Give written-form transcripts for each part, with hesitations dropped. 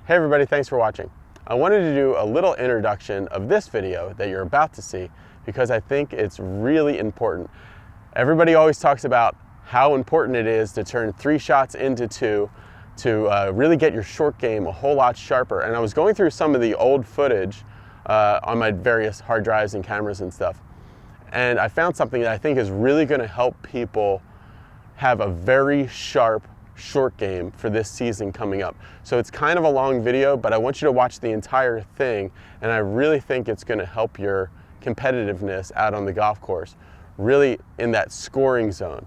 Hey everybody, thanks for watching. I wanted to do a little introduction of this video that you're about to see because I think it's really important. Everybody always talks about how important it is to turn 3 shots into 2 to really get your short game a whole lot sharper. And I was going through some of the old footage on my various hard drives and cameras and stuff, and I found something that I think is really going to help people have a very sharp short game for this season coming up. So it's kind of a long video, but I want you to watch the entire thing, and I really think it's going to help your competitiveness out on the golf course, really in that scoring zone.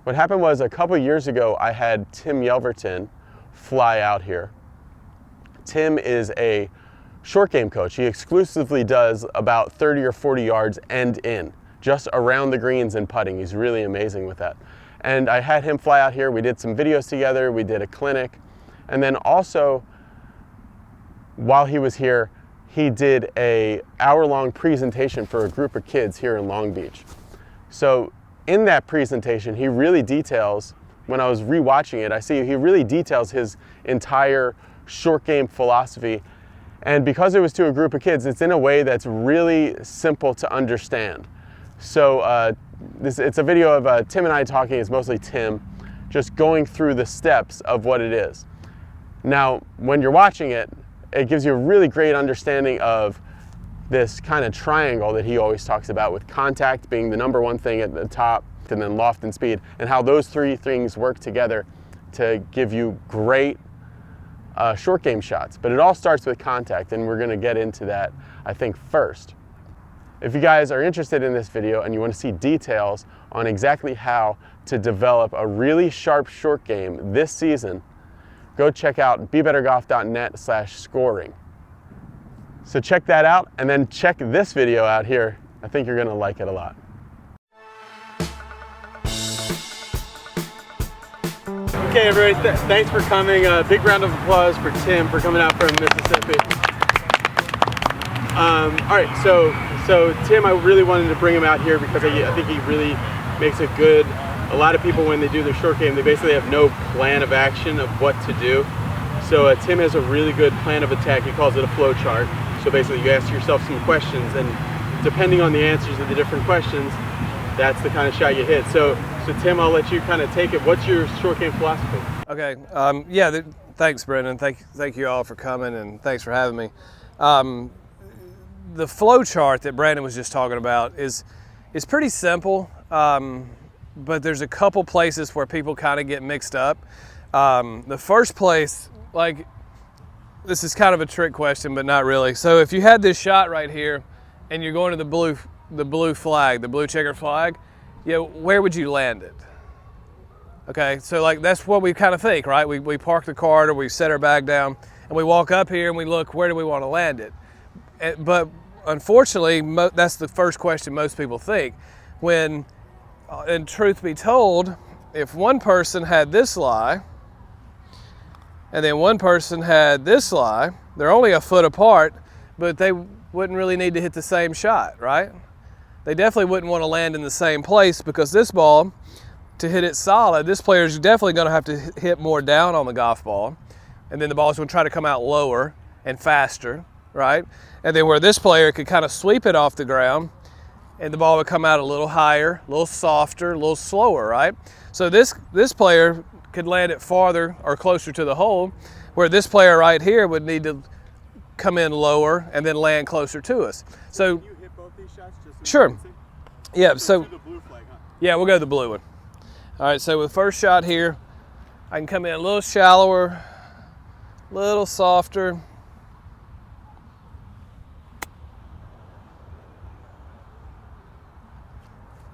What happened was a couple years ago I had Tim Yelverton fly out here. Tim is a short game coach. He exclusively does about 30 or 40 yards end in, just around the greens and putting. He's really amazing with that. And I had him fly out here. We did some videos together. We did a clinic. And then also, while he was here, he did an hour-long presentation for a group of kids here in Long Beach. So in that presentation, he really details, when I was rewatching it, I see he really details his entire short game philosophy. And because it was to a group of kids, it's in a way that's really simple to understand. So it's a video of Tim and I talking. It's mostly Tim just going through the steps of what it is. Now, when you're watching it, it gives you a really great understanding of this kind of triangle that he always talks about, with contact being the #1 thing at the top, and then loft and speed, and how those 3 things work together to give you great short game shots. But it all starts with contact, and we're going to get into that, I think, first. If you guys are interested in this video and you want to see details on exactly how to develop a really sharp short game this season, go check out bebettergolf.net/scoring. So check that out, and then check this video out here. I think you're going to like it a lot. Okay, everybody, thanks for coming. A big round of applause for Tim for coming out from Mississippi. All right, so Tim, I really wanted to bring him out here because I think he really makes a lot of people, when they do their short game, they basically have no plan of action of what to do. So Tim has a really good plan of attack. He calls it a flow chart. So basically you ask yourself some questions, and depending on the answers to the different questions, that's the kind of shot you hit. So Tim, I'll let you kind of take it. What's your short game philosophy? Okay, thanks, Brendan. Thank you all for coming, and thanks for having me. The flow chart that Brandon was just talking about is pretty simple, but there's a couple places where people kind of get mixed up. The first place, this is kind of a trick question, but not really. So if you had this shot right here, and you're going to the blue flag, the blue checker flag, where would you land it? Okay, so that's what we kind of think, right? We park the cart, or we set our bag down, and we walk up here and we look, where do we want to land it? But unfortunately, that's the first question most people think. When, and truth be told, if one person had this lie, and then one person had this lie, they're only a foot apart, but they wouldn't really need to hit the same shot, right? They definitely wouldn't want to land in the same place, because this ball, to hit it solid, this player's definitely going to have to hit more down on the golf ball, and then the ball's going to try to come out lower and faster, right? And then where this player could kind of sweep it off the ground, and the ball would come out a little higher, a little softer, a little slower, right? So this player could land it farther or closer to the hole, where this player right here would need to come in lower and then land closer to us. So, Can you hit both these shots? Sure. Yeah. So the blue flag, huh? yeah, we'll go to the blue one. All right. So with the first shot here, I can come in a little shallower, a little softer.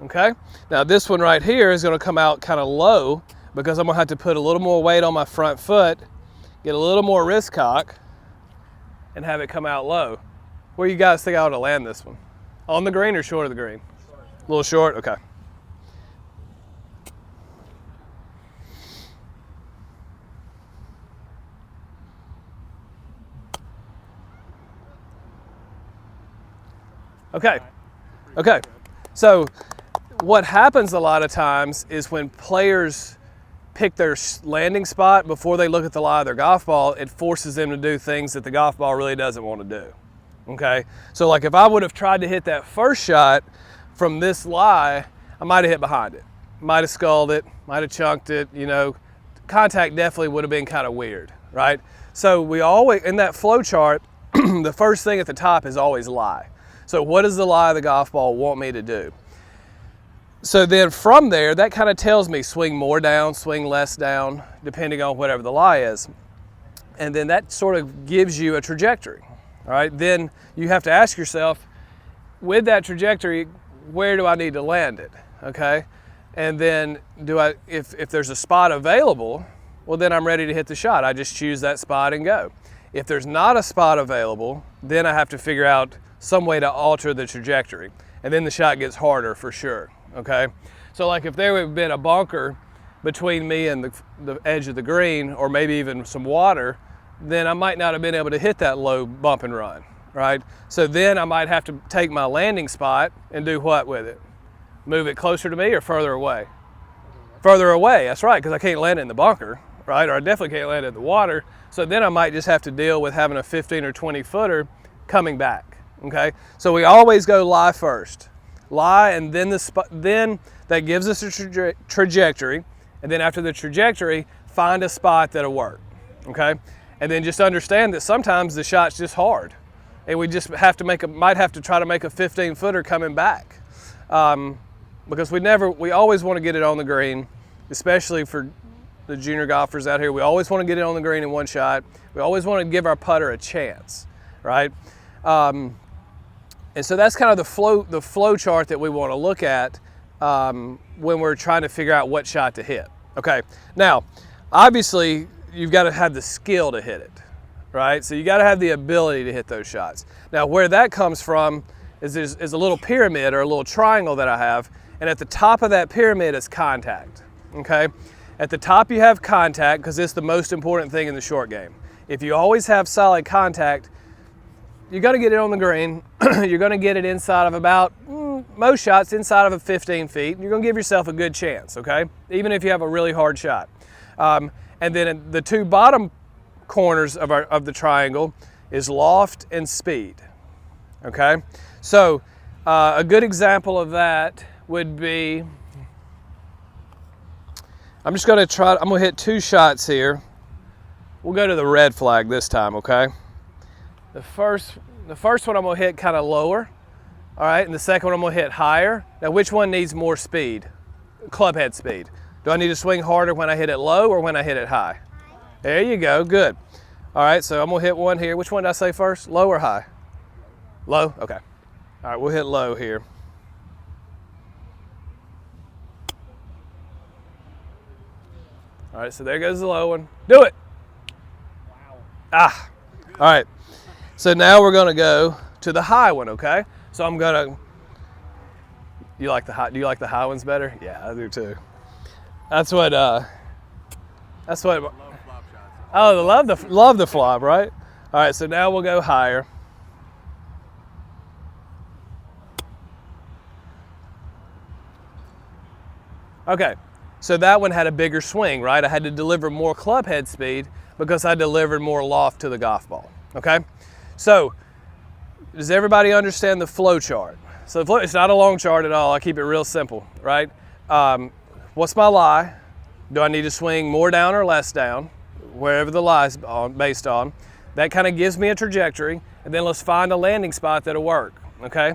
Okay. Now this one right here is going to come out kind of low, because I'm going to have to put a little more weight on my front foot, get a little more wrist cock, and have it come out low. Where you guys think I ought to land this one? On the green or short of the green? Short. A little short? Okay. Okay. So what happens a lot of times is when players pick their landing spot before they look at the lie of their golf ball, it forces them to do things that the golf ball really doesn't want to do. Okay, so like if I would have tried to hit that first shot from this lie, I might have hit behind it, might have sculled it, might have chunked it, you know, contact definitely would have been kind of weird, right? So we always, in that flow chart, the first thing at the top is always lie. So what does the lie of the golf ball want me to do? So then from there, that kind of tells me swing more down, swing less down, depending on whatever the lie is. And then that sort of gives you a trajectory. All right, then you have to ask yourself, with that trajectory, where do I need to land it? Okay, and then if there's a spot available, well then I'm ready to hit the shot. I just choose that spot and go. If there's not a spot available, then I have to figure out some way to alter the trajectory, and then the shot gets harder for sure. Okay, so like if there had been a bunker between me and the edge of the green, or maybe even some water, then I might not have been able to hit that low bump and run, right? So then I might have to take my landing spot and do what with it? Move it closer to me or further away? Further away, that's right, because I can't land it in the bunker, right? Or I definitely can't land it in the water. So then I might just have to deal with having a 15 or 20 footer coming back, okay? So we always go lie first. Lie, and then then that gives us a trajectory, and then after the trajectory, find a spot that'll work, okay? And then just understand that sometimes the shot's just hard, and we just have to might have to try to make a 15 footer coming back, because we always want to get it on the green, especially for the junior golfers out here. We always want to get it on the green in one shot. We always want to give our putter a chance, right? And so that's kind of the flow chart that we want to look at when we're trying to figure out what shot to hit. Okay, now obviously you've got to have the skill to hit it, right? So you got to have the ability to hit those shots. Now where that comes from is a little pyramid or a little triangle that I have, and at the top of that pyramid is contact, okay? At the top you have contact because it's the most important thing in the short game. If you always have solid contact, you're going to get it on the green. You're going to get it inside of about, most shots inside of 15 feet. You're going to give yourself a good chance, okay? Even if you have a really hard shot. And then the two bottom corners of the triangle is loft and speed, okay? So a good example of that would be, I'm going to hit two shots here. We'll go to the red flag this time, okay? The first one I'm going to hit kind of lower, all right? And the second one I'm going to hit higher. Now which one needs more speed? Club head speed. Do I need to swing harder when I hit it low or when I hit it high? There you go, good. All right, so I'm gonna hit one here. Which one did I say first? Low or high? Low, okay. All right, we'll hit low here. All right, so there goes the low one. Do it. Wow. Ah, all right. So now we're gonna go to the high one, okay? So I'm gonna, do you like the high ones better? Yeah, I do too. That's what, oh, love the flop, right? All right, so now we'll go higher. Okay, so that one had a bigger swing, right? I had to deliver more club head speed because I delivered more loft to the golf ball, okay? So, does everybody understand the flow chart? So it's not a long chart at all. I keep it real simple, right? What's my lie? Do I need to swing more down or less down? Wherever the lie is based on. That kind of gives me a trajectory, and then let's find a landing spot that'll work, okay?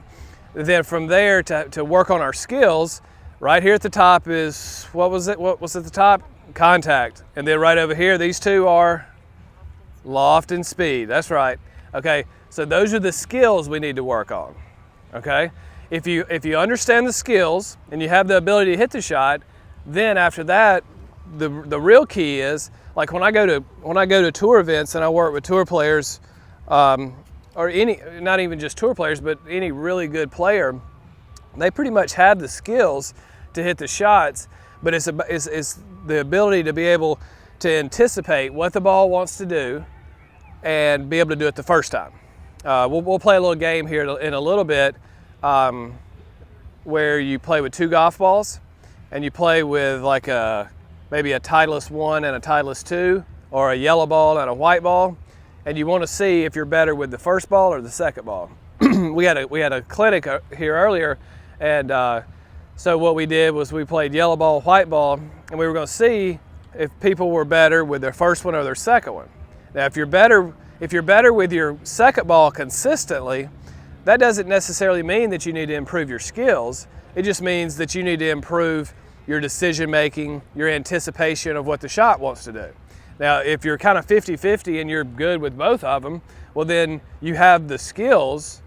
Then from there to work on our skills, right here at the top is, what was at the top? Contact. And then right over here, these two are loft and speed. That's right. Okay, so those are the skills we need to work on, okay? If you understand the skills and you have the ability to hit the shot, then after that, the real key is, like when I go to tour events and I work with tour players, or not even just tour players, but any really good player, they pretty much have the skills to hit the shots, but it's the ability to be able to anticipate what the ball wants to do and be able to do it the first time. We'll play a little game here in a little bit where you play with two golf balls and you play with like a maybe a Titleist 1 and a Titleist 2, or a yellow ball and a white ball, and you want to see if you're better with the first ball or the second ball. We had a clinic here earlier, and so what we did was we played yellow ball, white ball, and we were going to see if people were better with their first one or their second one. Now, if you're better with your second ball consistently, that doesn't necessarily mean that you need to improve your skills. It just means that you need to improve your decision making, your anticipation of what the shot wants to do. Now, if you're kind of 50-50 and you're good with both of them, well, then you have the skills.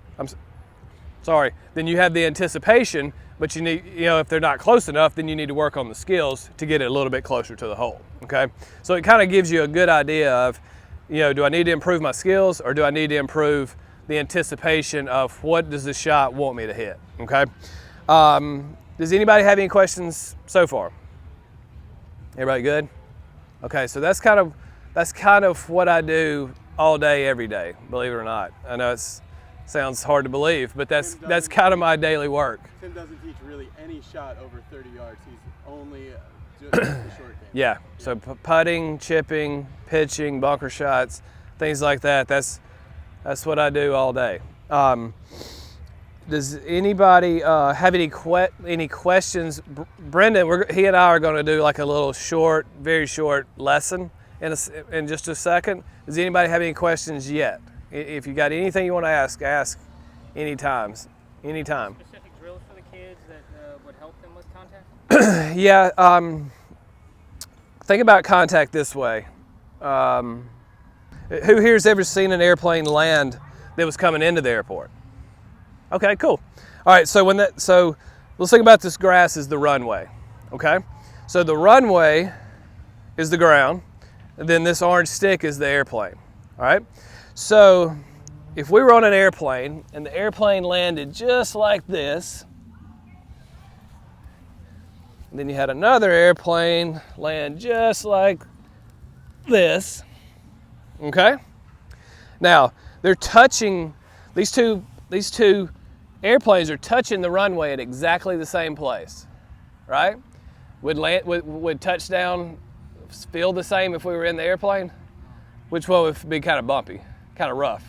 Then you have the anticipation, but you need, if they're not close enough, then you need to work on the skills to get it a little bit closer to the hole, okay? So it kind of gives you a good idea of, do I need to improve my skills, or do I need to improve the anticipation of what does the shot want me to hit, okay? Does anybody have any questions so far? Everybody good? Okay, so that's kind of what I do all day, every day, believe it or not. I know it sounds hard to believe, but that's kind of my daily work. Tim doesn't teach really any shot over 30 yards. He's only just the short game. Yeah, so putting, chipping, pitching, bunker shots, things like that. That's what I do all day. Does anybody have any questions? Brendan, he and I are going to do like a little short, very short lesson in just a second. Does anybody have any questions yet? If you got anything you want to ask anytime. Specific drills for the kids that would help them with contact? Yeah, think about contact this way. Who here's ever seen an airplane land that was coming into the airport? Okay, cool. All right, so let's think about this grass as the runway, okay? So the runway is the ground, and then this orange stick is the airplane, all right? So if we were on an airplane and the airplane landed just like this, and then you had another airplane land just like this, okay? Now, they're touching, these two airplanes are touching the runway at exactly the same place, right? Would touchdown feel the same if we were in the airplane? Which one would be kind of bumpy, kind of rough?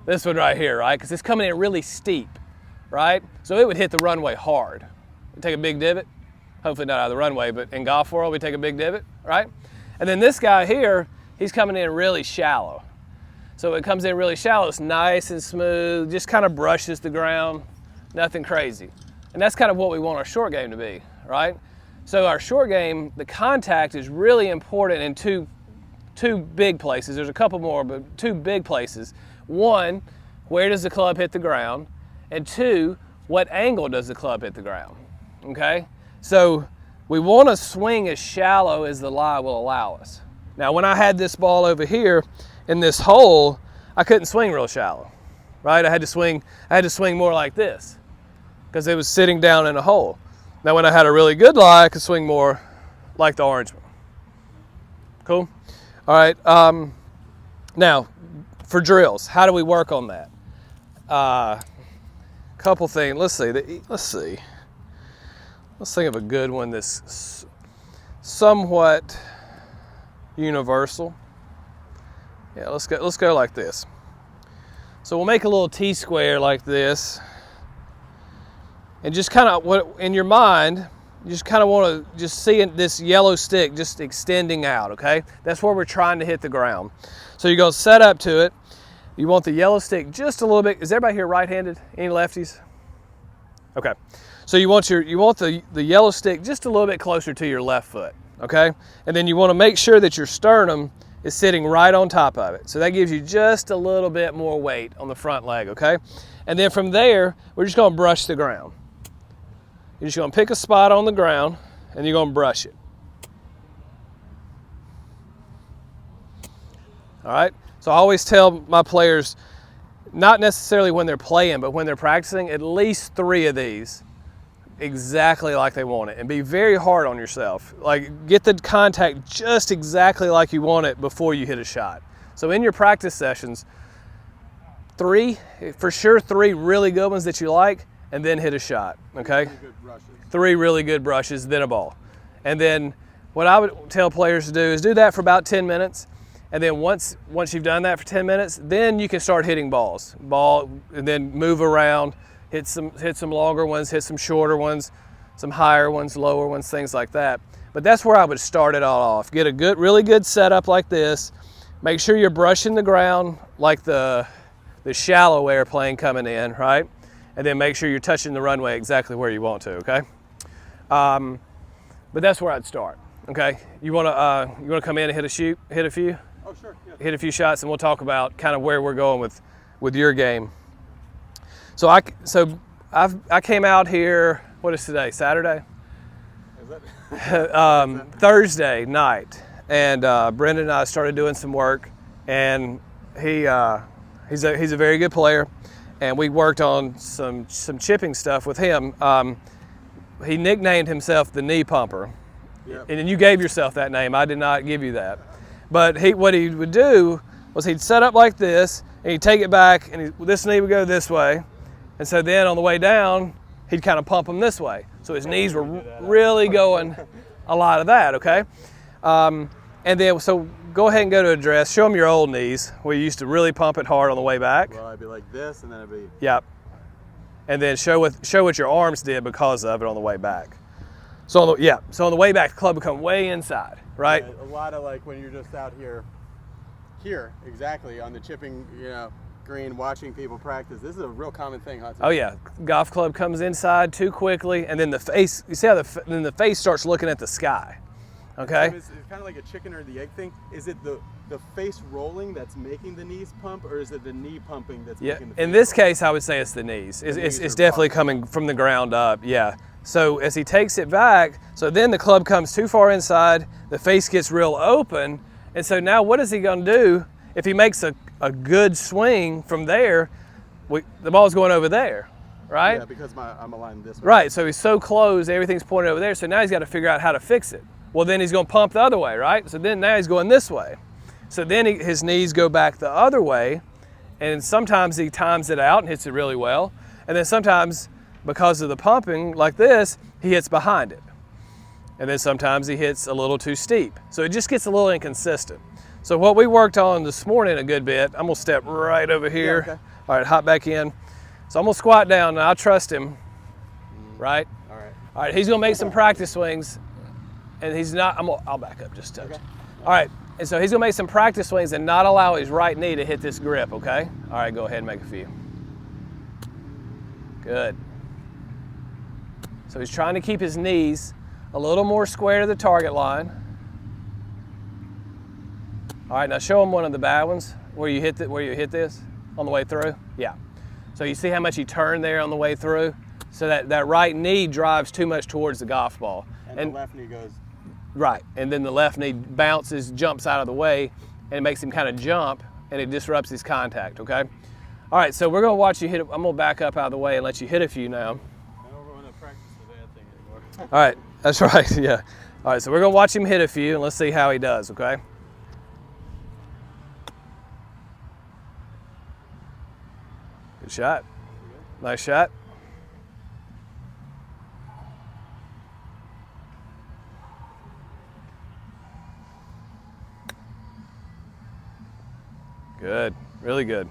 This one right here, right? Because it's coming in really steep, right? So it would hit the runway hard. It'd take a big divot. Hopefully not out of the runway, but in golf world, we take a big divot, right? And then this guy here, he's coming in really shallow. So it comes in really shallow, it's nice and smooth, just kind of brushes the ground, nothing crazy. And that's kind of what we want our short game to be, right? So our short game, the contact is really important in two big places. There's a couple more, but two big places. One, where does the club hit the ground? And two, what angle does the club hit the ground, okay? So we want to swing as shallow as the lie will allow us. Now, when I had this ball over here in this hole, I couldn't swing real shallow, right? I had to swing more like this because it was sitting down in a hole. Now, when I had a really good lie, I could swing more like the orange one. Cool? All right. Now, for drills, how do we work on that? Couple things. Let's see. Let's think of a good one that's somewhat universal. Yeah, let's go like this. So we'll make a little T-square like this, and just kind of, in your mind, you just kind of want to just see this yellow stick just extending out, okay? That's where we're trying to hit the ground. So you're going to set up to it. You want the yellow stick just a little bit. Is everybody here right-handed? Any lefties? Okay. So you want the yellow stick just a little bit closer to your left foot, okay? And then you want to make sure that your sternum is sitting right on top of it. So that gives you just a little bit more weight on the front leg, okay? And then from there, we're just going to brush the ground. You're just going to pick a spot on the ground and you're going to brush it. All right? So I always tell my players, not necessarily when they're playing, but when they're practicing, at least 3 of these exactly like they want it, and be very hard on yourself. Like, get the contact just exactly like you want it before you hit a shot. So in your practice sessions, 3 really good ones that you like, and then hit a shot, okay? 3 really good brushes, then a ball. And then what I would tell players to do is do that for about 10 minutes. And then once you've done that for 10 minutes, then you can start hitting balls. And then move around, hit some longer ones, hit some shorter ones, some higher ones, lower ones, things like that. But that's where I would start it all off. Get a really good setup like this. Make sure you're brushing the ground like the shallow airplane coming in, right? And then make sure you're touching the runway exactly where you want to, okay? But that's where I'd start, okay? You wanna come in and hit a few? Oh, sure. Yeah. Hit a few shots, and we'll talk about kind of where we're going with your game. So I came out here. What is today? Saturday. Is that? Thursday night, and Brendan and I started doing some work, and he's a very good player, and we worked on some chipping stuff with him. He nicknamed himself the knee pumper, Yep. and then you gave yourself that name. I did not give you that. But what he would do was he'd set up like this, and he'd take it back, and this knee would go this way. And so then on the way down, he'd kind of pump them this way. So his knees were really going a lot of that, okay? And then, so go ahead and go to address. Show them your old knees, where you used to really pump it hard on the way back. Well, I'd be like this, and then I'd be... Yep. And then show what your arms did because of it on the way back. So on the way back, the club would come way inside, right? Yeah, a lot of like when you're just out here exactly on the chipping, green, watching people practice. This is a real common thing, huh? Oh yeah, golf club comes inside too quickly, and then the face. You see how then the face starts looking at the sky. Okay. It's kind of like a chicken or the egg thing. Is it the face rolling that's making the knees pump, or is it the knee pumping that's making the face In this pump? case, I would say it's the knees. It's definitely coming from the ground up. Yeah. So as he takes it back, so then the club comes too far inside, the face gets real open, and so now what is he going to do if he makes a good swing from there? The ball's going over there, right? Yeah, because I'm aligned this way. Right, so he's so close, everything's pointed over there, so now he's got to figure out how to fix it. Well, then he's going to pump the other way, right? So then now he's going this way. So then his knees go back the other way, and sometimes he times it out and hits it really well, and then sometimes, because of the pumping like this, he hits behind it. And then sometimes he hits a little too steep. So it just gets a little inconsistent. So what we worked on this morning a good bit, I'm gonna step right over here. Yeah, okay. All right, hop back in. So I'm gonna squat down, and I trust him, right? All right. All right, he's gonna make some practice swings, and he's not, I'll back up just a touch. Okay. All right, and so he's gonna make some practice swings and not allow his right knee to hit this grip, okay? All right, go ahead and make a few. Good. So he's trying to keep his knees a little more square to the target line. All right, now show him one of the bad ones where you hit this on the way through. Yeah. So you see how much he turned there on the way through? So that right knee drives too much towards the golf ball. And the left knee goes... Right, and then the left knee bounces, jumps out of the way, and it makes him kind of jump, and it disrupts his contact, okay? All right, so we're gonna watch you hit it. I'm gonna back up out of the way and let you hit a few now. I don't want to practice the bad thing anymore. All right, that's right, yeah. All right, so we're gonna watch him hit a few, and let's see how he does, okay? Good shot. Nice shot. Good, really good.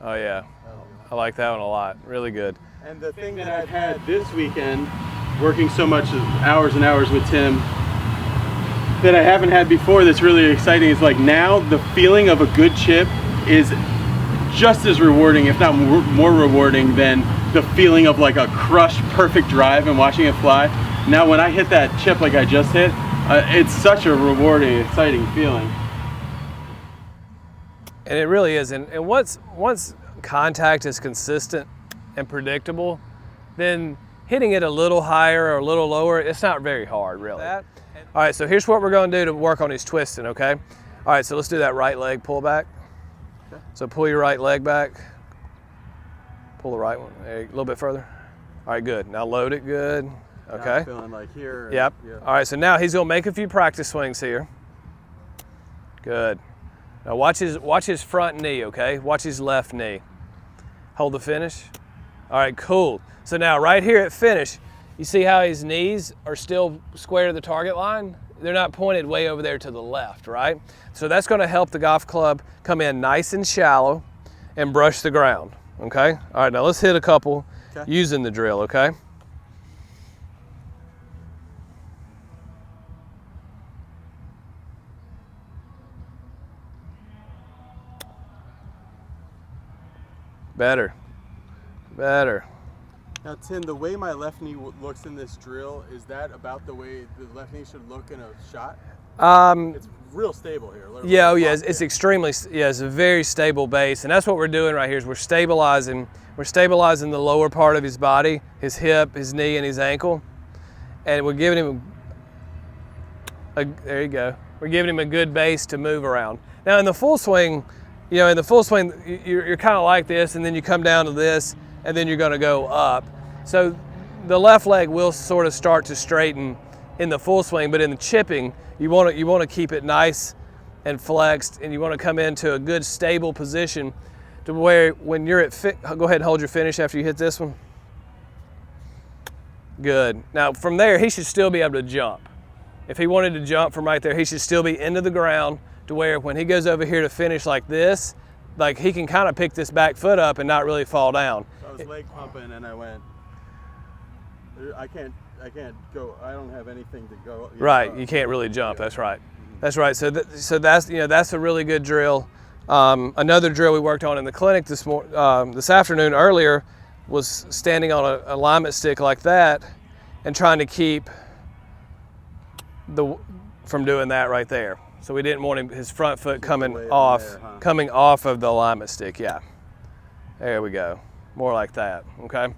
Oh yeah, I like that one a lot, really good. And the thing that I've had this weekend, working so much hours and hours with Tim, that I haven't had before that's really exciting is like now the feeling of a good chip is just as rewarding, if not more rewarding than the feeling of like a crushed perfect drive and watching it fly. Now when I hit that chip like I just hit, it's such a rewarding, exciting feeling. And it really is. And once contact is consistent and predictable, then hitting it a little higher or a little lower, it's not very hard, really. All right, so here's what we're going to do to work on his twisting, okay? All right, so let's do that right leg pull back. Okay. So pull your right leg back. Pull the right one a little bit further. All right, good. Now load it good. Okay. Now I'm feeling like here. Yep. Yeah. All right, so now he's going to make a few practice swings here. Good. Now watch his front knee, okay? Watch his left knee. Hold the finish. All right, cool. So now right here at finish, you see how his knees are still square to the target line? They're not pointed way over there to the left, right? So that's gonna help the golf club come in nice and shallow and brush the ground, okay? All right, now let's hit a couple using the drill, okay? Better, better. Now, Tim, the way my left knee looks in this drill, is that about the way the left knee should look in a shot? It's real stable here. Yeah, oh yeah, it's extremely, yeah, it's a very stable base, and that's what we're doing right here is we're stabilizing the lower part of his body, his hip, his knee, and his ankle, and we're giving him there you go. We're giving him a good base to move around. Now in the full swing, you know, you're kind of like this, and then you come down to this, and then you're going to go up. So the left leg will sort of start to straighten in the full swing, but in the chipping, you want to keep it nice and flexed, and you want to come into a good stable position to where when you're at go ahead and hold your finish after you hit this one. Good. Now from there, he should still be able to jump. If he wanted to jump from right there, he should still be into the ground to where when he goes over here to finish like this, like he can kind of pick this back foot up and not really fall down. So I was leg pumping and I went, I can't go, I don't have anything to go. Right, you can't really jump, that's right. That's right, so that's, you know, that's a really good drill. Another drill we worked on in the clinic this afternoon earlier was standing on a alignment stick like that and trying to keep from doing that right there. So we didn't want his front foot coming off of the alignment stick, yeah. There we go, more like that, okay?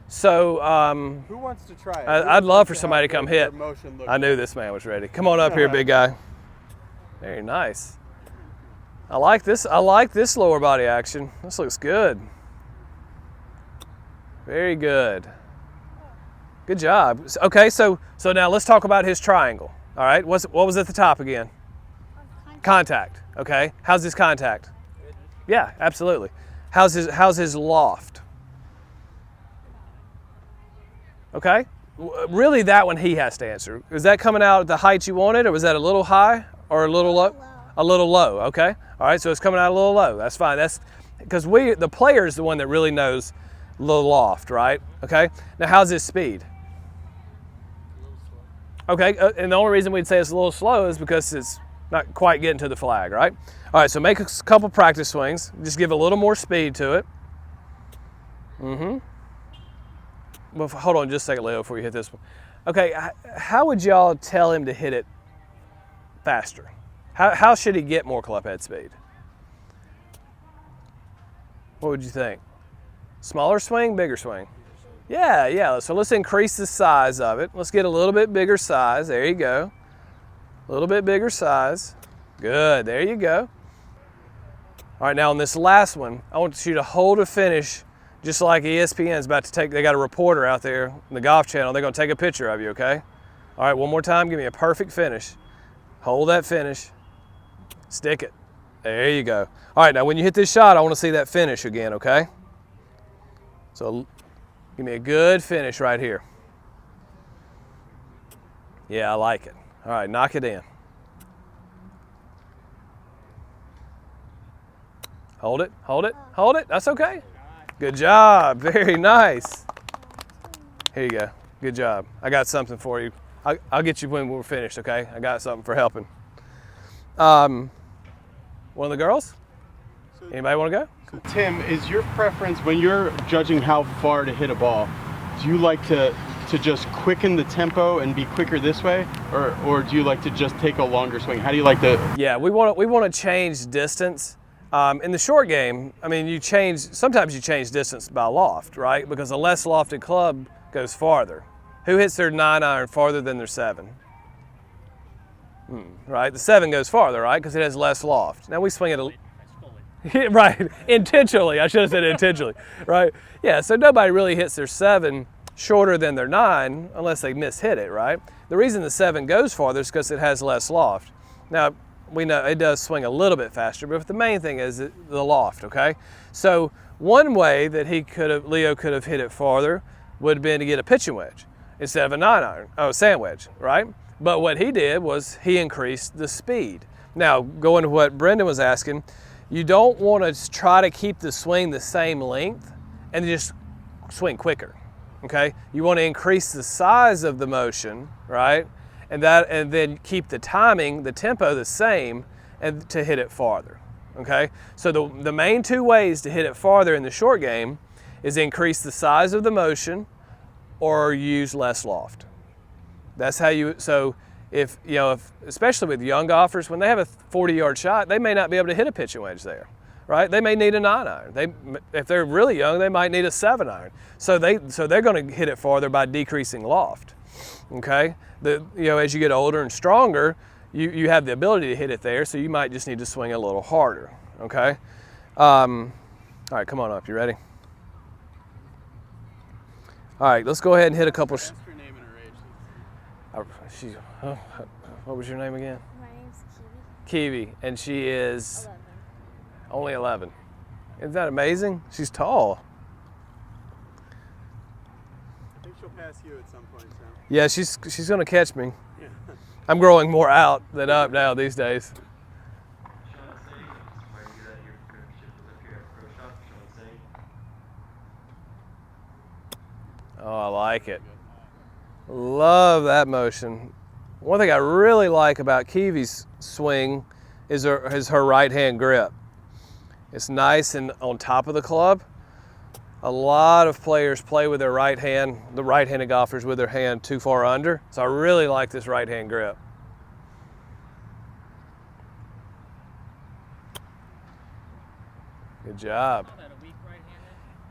So, who wants to try it? I'd love for somebody to come hit. I knew this man was ready. Come on up here, big guy. Very nice. I like this lower body action. This looks good. Very good. Good job. Okay, so now let's talk about his triangle. All right, what was at the top again? Contact. Okay, how's his contact? Yeah, absolutely. How's his loft? Okay, really that one he has to answer. Is that coming out at the height you wanted, or was that a little high or a little low? A little low, okay. All right, so it's coming out a little low. That's fine. That's because the player is the one that really knows the loft, right? Okay, now how's his speed? Okay, and the only reason we'd say it's a little slow is because it's not quite getting to the flag, right? All right, so make a couple practice swings. Just give a little more speed to it. Well, hold on just a second, Leo, before you hit this one. Okay, how would y'all tell him to hit it faster? How should he get more club head speed? What would you think? Smaller swing, bigger swing? Yeah, so let's increase the size of it. Let's get a little bit bigger size. There you go. A little bit bigger size. Good, there you go. All right, now on this last one, I want you to hold a finish just like ESPN's about to take, they got a reporter out there in the Golf Channel. They're gonna take a picture of you, okay? All right, one more time, give me a perfect finish. Hold that finish, stick it. There you go. All right, now when you hit this shot, I wanna see that finish again, okay? So give me a good finish right here. Yeah, I like it. All right, knock it in. Hold it, hold it, hold it, that's okay. Good job, very nice. Here you go, good job. I got something for you. I'll get you when we're finished, okay? I got something for helping. One of the girls? Anybody wanna go? So Tim, is your preference when you're judging how far to hit a ball, do you like to just quicken the tempo and be quicker this way? Or do you like to just take a longer swing? How do you like to? Yeah, we want to change distance. In the short game, I mean, sometimes you change distance by loft, right? Because a less lofted club goes farther. Who hits their 9-iron farther than their 7? Right, the 7 goes farther, right? Because it has less loft. Now we swing it right, intentionally, I should have said intentionally, right? Yeah, so nobody really hits their 7 shorter than their 9 unless they mishit it, right? The reason the 7 goes farther is because it has less loft. Now, we know it does swing a little bit faster, but the main thing is the loft, okay? So One way that Leo could have hit it farther would have been to get a pitching wedge instead of a 9-iron, sand wedge, right? But what he did was he increased the speed. Now, going to what Brendan was asking, you don't want to try to keep the swing the same length and just swing quicker, okay? You want to increase the size of the motion, right? And then keep the timing, the tempo the same, and to hit it farther, okay? So the main two ways to hit it farther in the short game is increase the size of the motion or use less loft. That's how so if especially with young golfers, when they have a 40-yard shot, they may not be able to hit a pitching wedge there, right? They may need a 9-iron. If they're really young, they might need a 7-iron. So they're going to hit it farther by decreasing loft, okay? As you get older and stronger, you have the ability to hit it there, so you might just need to swing a little harder, okay? All right, come on up. You ready? All right, let's go ahead and hit a couple. Ask her name and her age. What was your name again? My name's Kiwi, and she is 11. only 11. Isn't that amazing? She's tall. I think she'll pass you at some point, Sam. Yeah, she's gonna catch me. Yeah. I'm growing more out than up now these days. Oh, I like it. Love that motion. One thing I really like about Kiwi's swing is her right-hand grip. It's nice and on top of the club. A lot of players play with their right hand, the right-handed golfers with their hand too far under. So I really like this right-hand grip. Good job.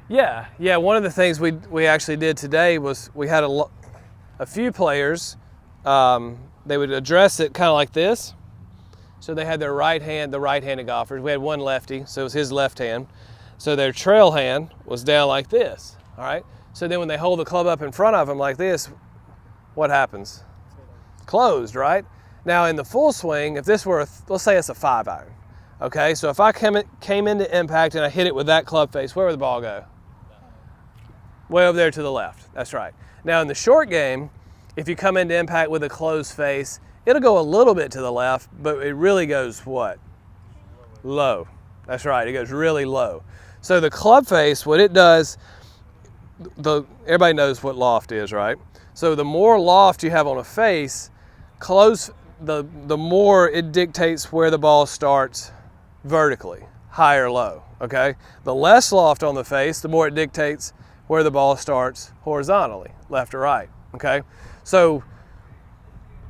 Yeah. One of the things we actually did today was we had a few players. They would address it kind of like this. So they had their right hand, the right-handed golfers. We had one lefty, so it was his left hand. So their trail hand was down like this. All right. So then when they hold the club up in front of them like this, what happens? Closed, right? Now in the full swing, if this were let's say it's a 5-iron. Okay. So if I came into impact and I hit it with that club face, where would the ball go? Way over there to the left. That's right. Now in the short game, if you come into impact with a closed face, it'll go a little bit to the left, but it really goes what? Low. That's right. It goes really low. So the club face, what it does, everybody knows what loft is, right? So the more loft you have on a face, the more it dictates where the ball starts vertically, high or low, okay? The less loft on the face, the more it dictates where the ball starts horizontally, left or right, okay? So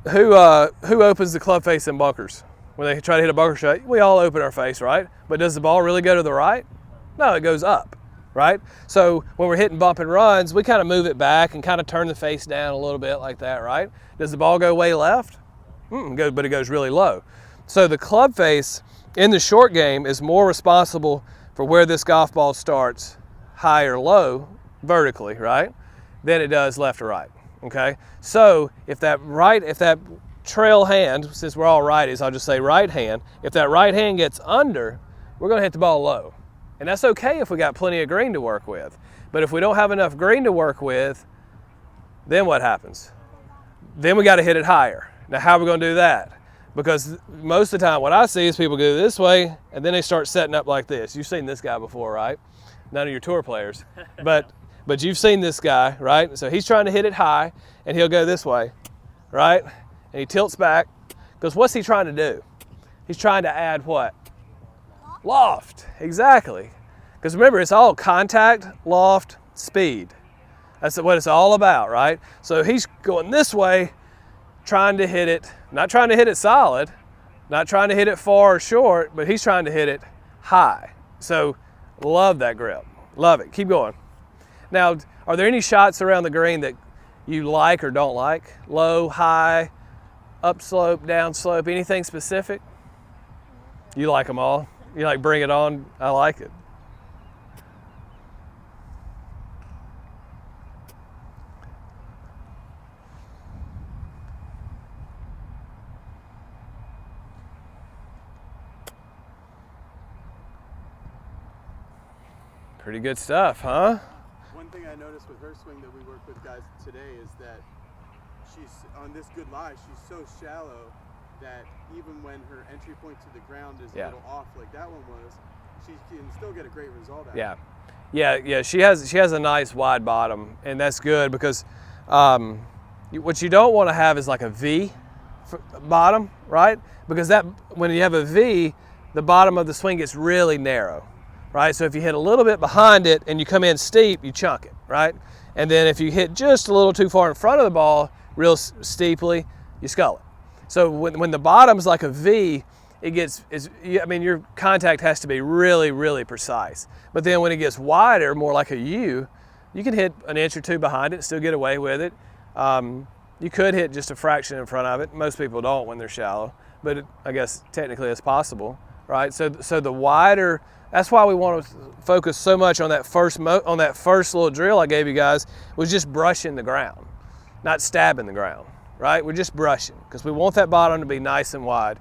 who opens the club face in bunkers? When they try to hit a bunker shot, we all open our face, right? But does the ball really go to the right? No, it goes up, right? So when we're hitting bump and runs, we kind of move it back and kind of turn the face down a little bit like that, right? Does the ball go way left? But it goes really low. So the club face in the short game is more responsible for where this golf ball starts, high or low, vertically, right? Than it does left or right, okay? So if that trail hand, since we're all righties, I'll just say right hand, if that right hand gets under, we're gonna hit the ball low. And that's okay if we got plenty of green to work with. But if we don't have enough green to work with, then what happens? Then we gotta hit it higher. Now how are we gonna do that? Because most of the time what I see is people go this way and then they start setting up like this. You've seen this guy before, right? None of your tour players, but you've seen this guy, right? So he's trying to hit it high and he'll go this way, right? And he tilts back, because what's he trying to do? He's trying to add what? Loft, exactly. Because remember, it's all contact, loft, speed. That's what it's all about, right? So he's going this way, trying to hit it, not trying to hit it solid, not trying to hit it far or short, but he's trying to hit it high. So love that grip, love it, keep going. Now, are there any shots around the green that you like or don't like? Low, high, upslope, downslope, anything specific? You like them all? You like bring it on? I like it. Pretty good stuff, huh? One thing I noticed with her swing that we work with guys today is that she's on this good lie, she's so shallow that even when her entry point to the ground is a little off like that one was, she can still get a great result out of it. Yeah, she has a nice wide bottom, and that's good because what you don't want to have is like a V bottom, right? Because that when you have a V, the bottom of the swing gets really narrow, right? So if you hit a little bit behind it and you come in steep, you chunk it, right? And then if you hit just a little too far in front of the ball, real steeply, you scull it. So when the bottom's like a V, your contact has to be really, really precise. But then when it gets wider, more like a U, you can hit an inch or two behind it and still get away with it. You could hit just a fraction in front of it. Most people don't when they're shallow, but I guess technically it's possible, right? So the wider, that's why we want to focus so much on that first little drill I gave you guys, was just brushing the ground, not stabbing the ground, right? We're just brushing because we want that bottom to be nice and wide.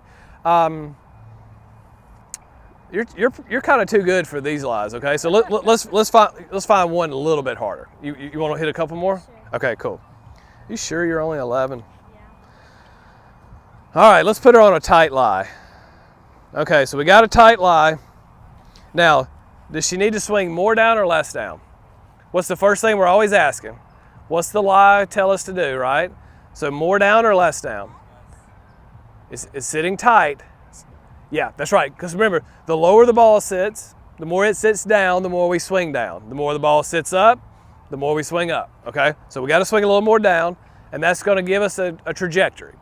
You're kind of too good for these lies, okay? So let's find one a little bit harder. You want to hit a couple more? Sure. Okay, cool. You sure you're only 11? Yeah. All right, let's put her on a tight lie. Okay, so we got a tight lie. Now, does she need to swing more down or less down? What's the first thing we're always asking? What's the lie tell us to do, right? So more down or less down? It's sitting tight. Yeah, that's right. Because remember, the lower the ball sits, the more it sits down, the more we swing down. The more the ball sits up, the more we swing up, okay? So we got to swing a little more down, and that's going to give us a trajectory.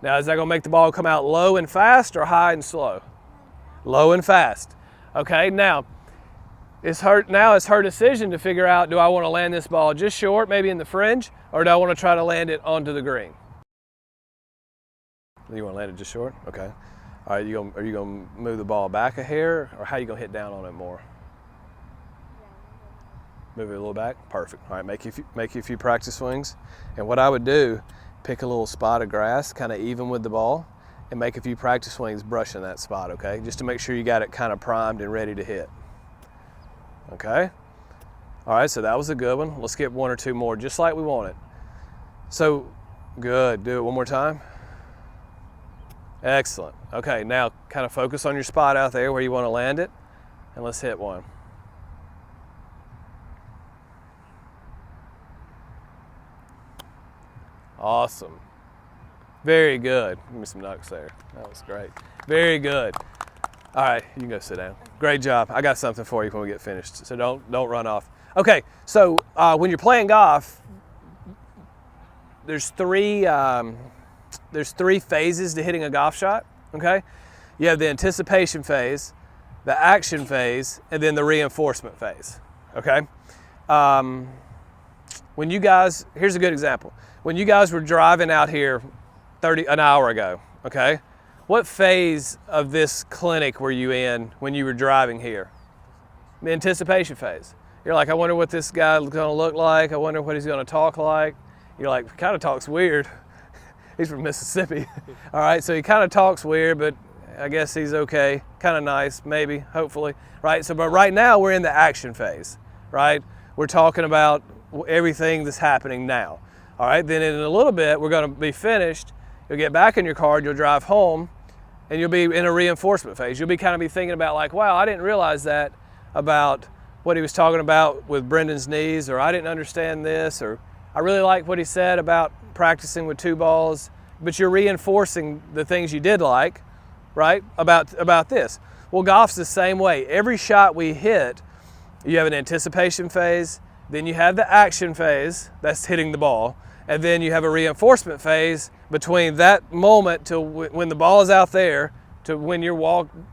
Now, is that going to make the ball come out low and fast or high and slow? Low and fast. Okay, now, it's her decision to figure out, do I want to land this ball just short, maybe in the fringe, or do I want to try to land it onto the green? You want to land it just short? Okay. All right, are you going to move the ball back a hair, or how are you going to hit down on it more? Move it a little back? Perfect. All right, make you a few practice swings. And what I would do, pick a little spot of grass, kind of even with the ball, and make a few practice swings brushing that spot, okay? Just to make sure you got it kind of primed and ready to hit. Okay? All right, so that was a good one. Let's get one or two more, just like we want it. So, good. Do it one more time. Excellent. Okay, now kind of focus on your spot out there where you want to land it, and let's hit one. Awesome. Very good. Give me some knucks there. That was great. Very good. All right, you can go sit down. Great job. I got something for you when we get finished, so don't run off. Okay, so when you're playing golf, there's three phases to hitting a golf shot, okay? You have the anticipation phase, the action phase, and then the reinforcement phase, okay? When you guys, here's a good example. When you guys were driving out here an hour ago, okay? What phase of this clinic were you in when you were driving here? The anticipation phase. You're like, I wonder what this guy's gonna look like. I wonder what he's gonna talk like. You're like, kind of talks weird. He's from Mississippi. All right, so he kind of talks weird, but I guess he's okay. Kind of nice, maybe, hopefully, right? So, but right now we're in the action phase, right? We're talking about everything that's happening now. All right, then in a little bit, we're gonna be finished. You'll get back in your car, you'll drive home, and you'll be in a reinforcement phase. You'll be kind of be thinking about like, wow, I didn't realize that about what he was talking about with Brendan's knees, or I didn't understand this, or I really like what he said about practicing with two balls, but you're reinforcing the things you did like, right, about this. Well, golf's the same way. Every shot we hit, you have an anticipation phase, then you have the action phase, that's hitting the ball, and then you have a reinforcement phase between that moment to when the ball is out there to when you're walking.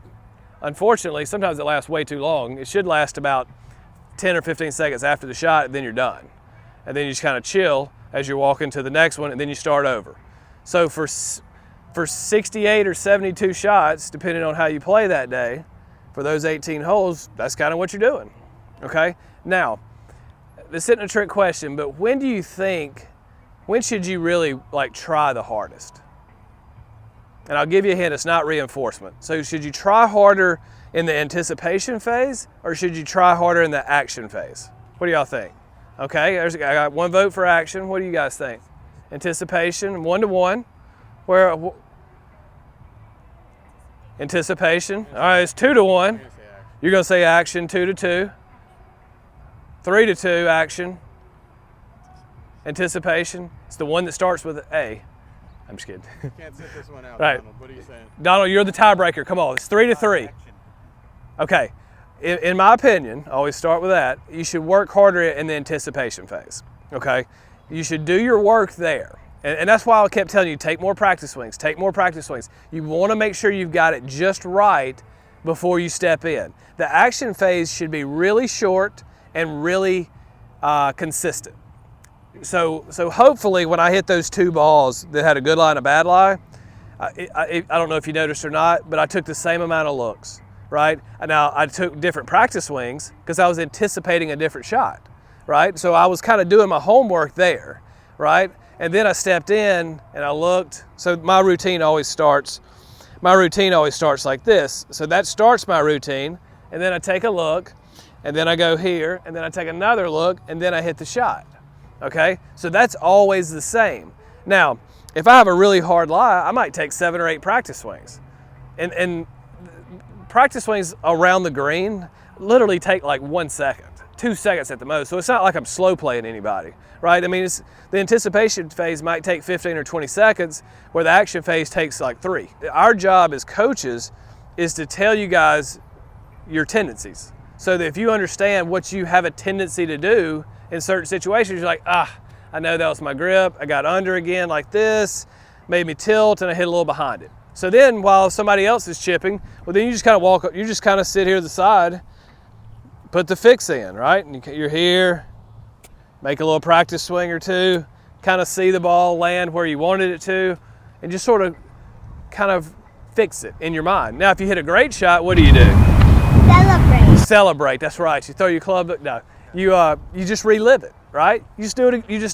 Unfortunately, sometimes it lasts way too long. It should last about 10 or 15 seconds after the shot, and then you're done. And then you just kind of chill as you're walking to the next one, and then you start over. So for 68 or 72 shots, depending on how you play that day, for those 18 holes, that's kind of what you're doing, okay? Now, this isn't a trick question, but when should you really like try the hardest? And I'll give you a hint, it's not reinforcement. So should you try harder in the anticipation phase, or should you try harder in the action phase? What do y'all think? Okay, I got 1 vote for action. What do you guys think? Anticipation, 1-1. Anticipation. All right, it's 2-1. You're going to say action, 2-2. 3-2, action. Anticipation. It's the one that starts with A. I'm just kidding. You can't sit this one out, Right. Donald. What are you saying? Donald, you're the tiebreaker. Come on, it's 3-3. Okay, in my opinion, I always start with that. You should work harder in the anticipation phase. Okay, you should do your work there. And that's why I kept telling you, take more practice swings, take more practice swings. You want to make sure you've got it just right before you step in. The action phase should be really short and really consistent. So hopefully when I hit those 2 balls that had a good lie and a bad lie, I don't know if you noticed or not, but I took the same amount of looks, right? Now I took different practice swings because I was anticipating a different shot, right? So I was kind of doing my homework there, right? And then I stepped in and I looked. So my routine always starts like this. So that starts my routine, and then I take a look, and then I go here, and then I take another look, and then I hit the shot. Okay, so that's always the same. Now, if I have a really hard lie, I might take 7 or 8 practice swings. And practice swings around the green literally take like 1 second, 2 seconds at the most. So it's not like I'm slow playing anybody, right? I mean, the anticipation phase might take 15 or 20 seconds, where the action phase takes like 3. Our job as coaches is to tell you guys your tendencies, so that if you understand what you have a tendency to do in certain situations, you're like, I know that was my grip. I got under again like this, made me tilt, and I hit a little behind it. So then while somebody else is chipping, well, then you just kind of walk up, you just kind of sit here to the side, put the fix in, right? And you're here, make a little practice swing or 2, kind of see the ball land where you wanted it to, and just sort of kind of fix it in your mind. Now, if you hit a great shot, what do? Celebrate. Celebrate, that's right. You throw your club, no. You just relive it, right? You just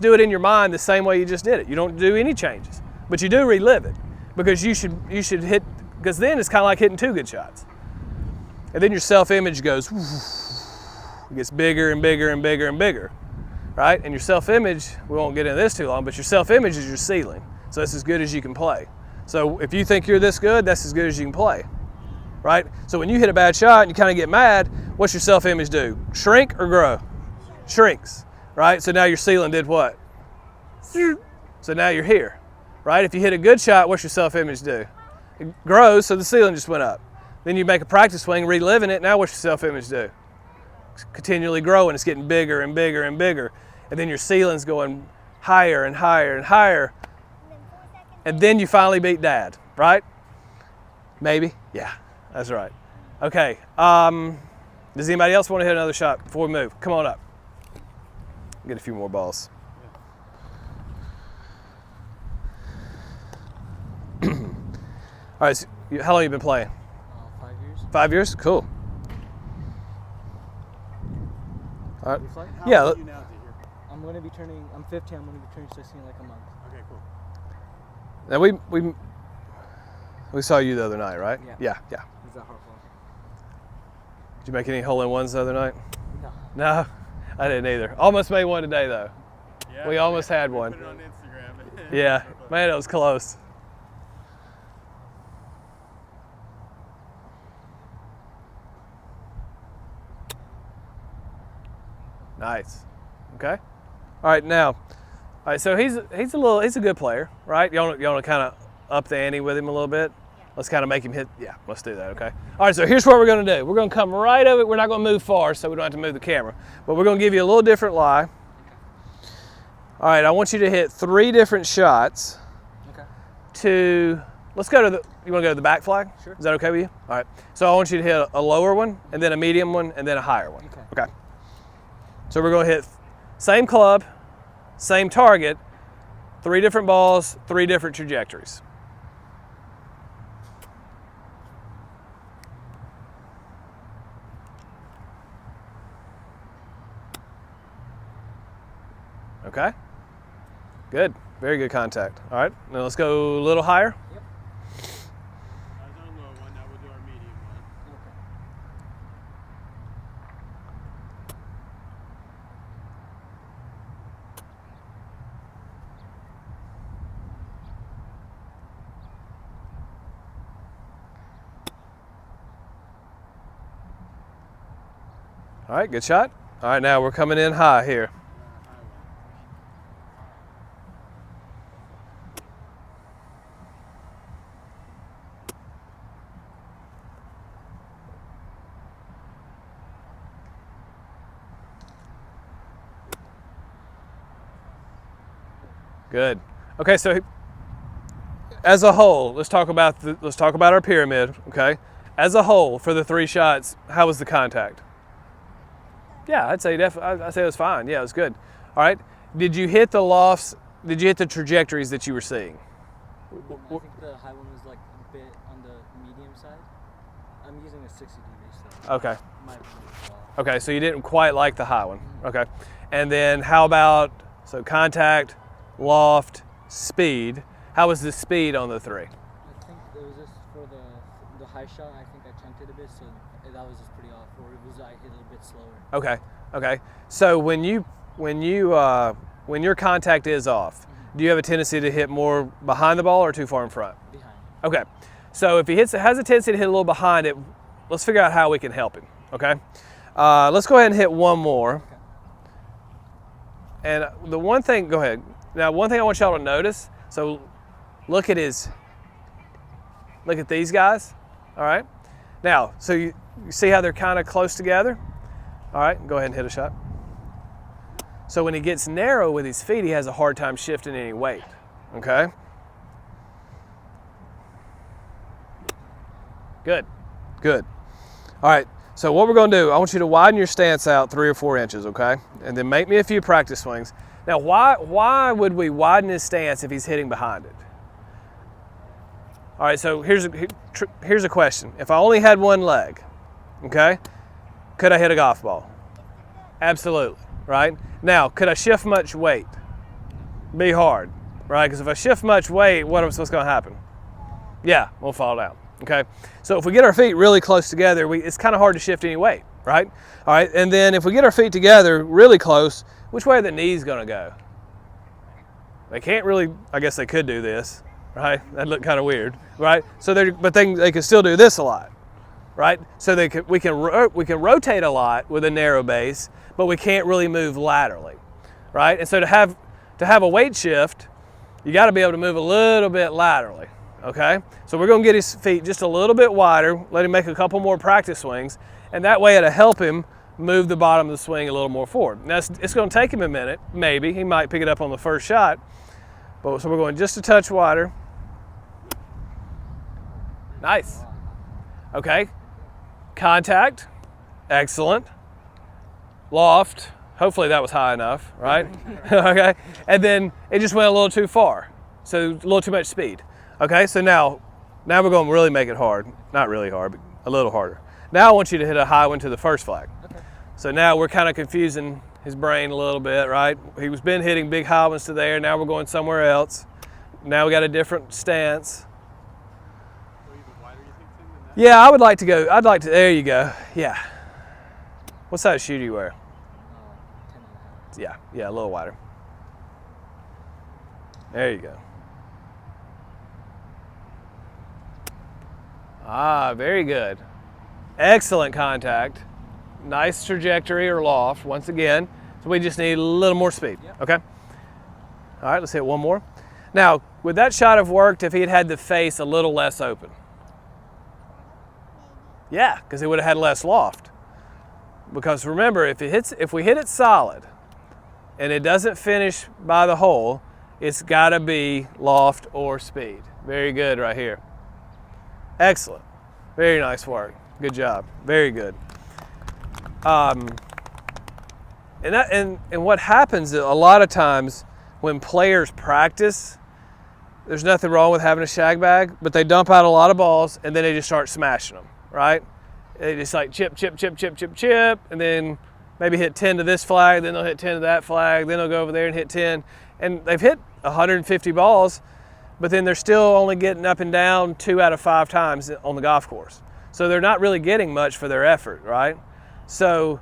do it in your mind the same way you just did it. You don't do any changes, but you do relive it, because you should hit, because then it's kind of like hitting 2 good shots. And then your self-image goes, it gets bigger and bigger and bigger and bigger, right? And your self-image, we won't get into this too long, but your self-image is your ceiling. So it's as good as you can play. So if you think you're this good, that's as good as you can play, right? So when you hit a bad shot and you kind of get mad, what's your self-image do? Shrink or grow? Shrinks, right? So now your ceiling did what? So now you're here, right? If you hit a good shot, what's your self-image do? It grows, so the ceiling just went up. Then you make a practice swing, reliving it, now what's your self-image do? It's continually growing, it's getting bigger and bigger and bigger. And then your ceiling's going higher and higher and higher. And then you finally beat Dad, right? Maybe? Yeah, that's right. Okay, does anybody else want to hit another shot before we move? Come on up. Get a few more balls. All right, so how long have you been playing? 5 years. 5 years? Cool. All right. How Yeah. old are you now, Zahir? I'm 15, I'm going to be turning 16 in like a month. Okay, cool. Now we saw you the other night, right? Yeah. Yeah. Is that hard for Did you make any hole-in-ones the other night? No. No, I didn't either. Almost made one today though. Yeah, We almost had one. Put it on Instagram. Yeah, man, it was close. Nice. Okay. All right, now. All right, so he's a good player, right? You want to kind of up the ante with him a little bit? Let's kind of make him hit. Yeah, let's do that, okay? All right, so here's what we're going to do. We're going to come right over it. We're not going to move far, so we don't have to move the camera. But we're going to give you a little different lie. All right, I want you to hit 3 different shots. Okay. Let's go to you want to go to the back flag? Sure. Is that okay with you? All right. So I want you to hit a lower one, and then a medium one, and then a higher one. Okay. So we're going to hit same club, same target, 3 different balls, 3 different trajectories. Okay. Good. Very good contact. All right. Now let's go a little higher. Yep. I was on low one, now we'll do our medium one. All right, good shot. All right, now we're coming in high here. Good. Okay, so as a whole, let's talk about our pyramid. Okay, as a whole for the 3 shots, how was the contact? Yeah, I'd say I'd say it was fine. Yeah, it was good. All right. Did you hit the lofts? Did you hit the trajectories that you were seeing? I think the high one was like a bit on the medium side. I'm using a 60 degree, so Okay. might be a little off. Okay, so you didn't quite like the high one. Okay. And then how about contact, loft, speed? How was the speed on the 3? I think it was just for the high shot. I think I chunked it a bit, so that was just pretty off. Or it was I hit a little bit slower. Okay. Okay. So when your contact is off, do you have a tendency to hit more behind the ball or too far in front? Behind. Okay. So if he has a tendency to hit a little behind it, let's figure out how we can help him. Okay. Let's go ahead and hit one more. Okay. And the one thing, go ahead. Now, one thing I want y'all to notice. So look at these guys. All right. Now, so you see how they're kind of close together? All right, go ahead and hit a shot. So when he gets narrow with his feet, he has a hard time shifting any weight, okay? Good, good. All right, so what we're gonna do, I want you to widen your stance out 3 or 4 inches, okay? And then make me a few practice swings. Now, why would we widen his stance if he's hitting behind it? All right, so here's a question. If I only had one leg, okay, could I hit a golf ball? Absolutely, right? Now, could I shift much weight? Be hard, right? Because if I shift much weight, what's going to happen? Yeah, we'll fall down, okay? So if we get our feet really close together, it's kind of hard to shift any weight, right? All right, and then if we get our feet together really close, which way are the knees going to go? They can't really, I guess they could do this, right? That'd look kind of weird, right? So they can still do this a lot, right? So we can rotate a lot with a narrow base, but we can't really move laterally, right? And so to have a weight shift, you got to be able to move a little bit laterally, okay? So we're going to get his feet just a little bit wider, let him make a couple more practice swings, and that way it'll help him move the bottom of the swing a little more forward. Now it's going to take him a minute, maybe. He might pick it up on the first shot, but so we're going just a touch wider. Nice. Okay. Contact. Excellent. Loft. Hopefully that was high enough, right? Okay. And then it just went a little too far. So a little too much speed. Okay, so now we're going to really make it hard. Not really hard, but a little harder. Now I want you to hit a high one to the first flag. Okay. So now we're kind of confusing his brain a little bit, right? He was been hitting big high ones to there. Now we're going somewhere else. Now we got a different stance. Yeah, I would like to go. There you go. Yeah. What size shoe do you wear? 10.5. Yeah, a little wider. There you go. Ah, very good. Excellent contact. Nice trajectory or loft, once again. So we just need a little more speed, Yep. okay? All right, let's hit one more. Now, would that shot have worked if he had the face a little less open? Yeah, because it would have had less loft. Because remember, if we hit it solid and it doesn't finish by the hole, it's got to be loft or speed. Very good right here. Excellent. Very nice work. Good job. Very good. And what happens a lot of times when players practice, there's nothing wrong with having a shag bag, but they dump out a lot of balls and then they just start smashing them, right? They just like chip, chip, chip, chip, chip, chip, and then maybe hit 10 to this flag, then they'll hit 10 to that flag, then they'll go over there and hit 10. And they've hit 150 balls, but then they're still only getting up and down 2 out of 5 times on the golf course. So they're not really getting much for their effort, right? So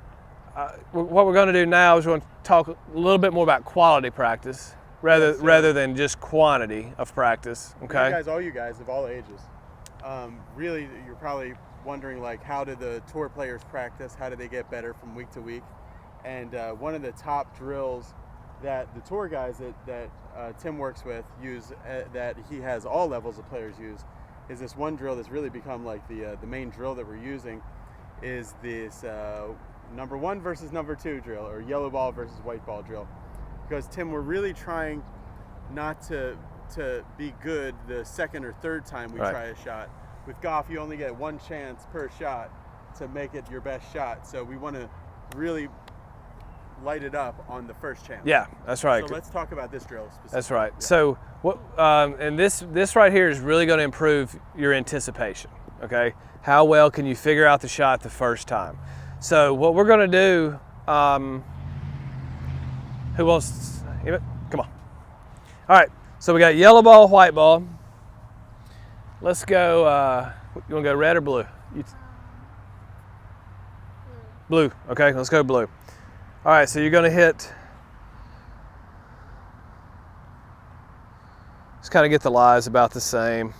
what we're going to do now is we're going to talk a little bit more about quality practice rather than just quantity of practice, okay? All you guys of all ages, really, you're probably wondering like how do the tour players practice? How do they get better from week to week? And one of the top drills that the tour guys that Tim works with use, that he has all levels of players use, is this one drill that's really become like the main drill that we're using, is this number 1 versus number 2 drill, or yellow ball versus white ball drill. Because Tim, we're really trying not to be good the second or third time we try a shot. With golf, you only get one chance per shot to make it your best shot. So we want to really light it up on the first chance. Yeah, that's right. So let's talk about this drill specifically. That's right. Yeah. So what? And this right here is really going to improve your anticipation. Okay, how well can you figure out the shot the first time? So what we're going to do. Who wants? Come on. All right. So we got yellow ball, white ball. Let's go. You want to go red or blue? Blue. Okay, let's go blue. All right, so you're going to hit. Let's kind of get the lies about the same.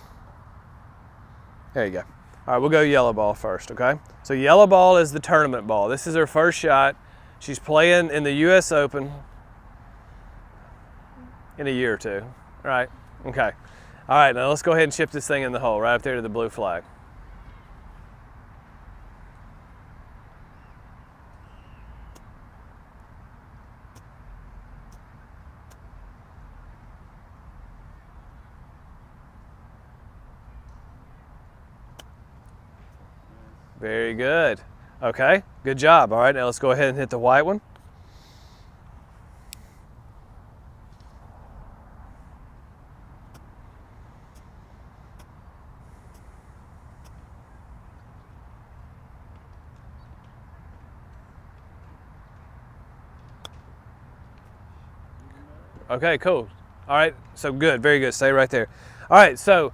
There you go. All right, we'll go yellow ball first, okay? So yellow ball is the tournament ball. This is her first shot. She's playing in the U.S. Open in a year or two. All right, okay. All right, now let's go ahead and chip this thing in the hole right up there to the blue flag. Very good. Okay, good job. All right, now let's go ahead and hit the white one. Okay, cool. All right, so good, very good. Stay right there. All right, so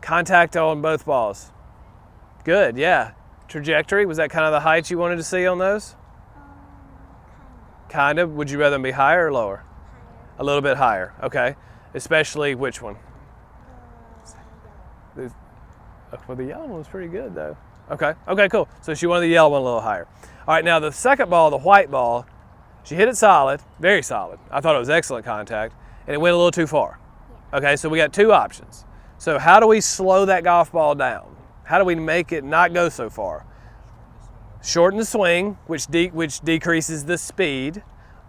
contact on both balls. Good, yeah. Trajectory, was that kind of the height you wanted to see on those? Kind of. Would you rather them be higher or lower? Higher. A little bit higher, okay. Especially which one? Well, the yellow one was pretty good though. Okay, okay, cool. So she wanted the yellow one a little higher. All right, now the second ball, the white ball, she hit it solid, very solid. I thought it was excellent contact, and it went a little too far. Okay, so we got two options. So how do we slow that golf ball down? How do we make it not go so far? Shorten the swing, which decreases the speed,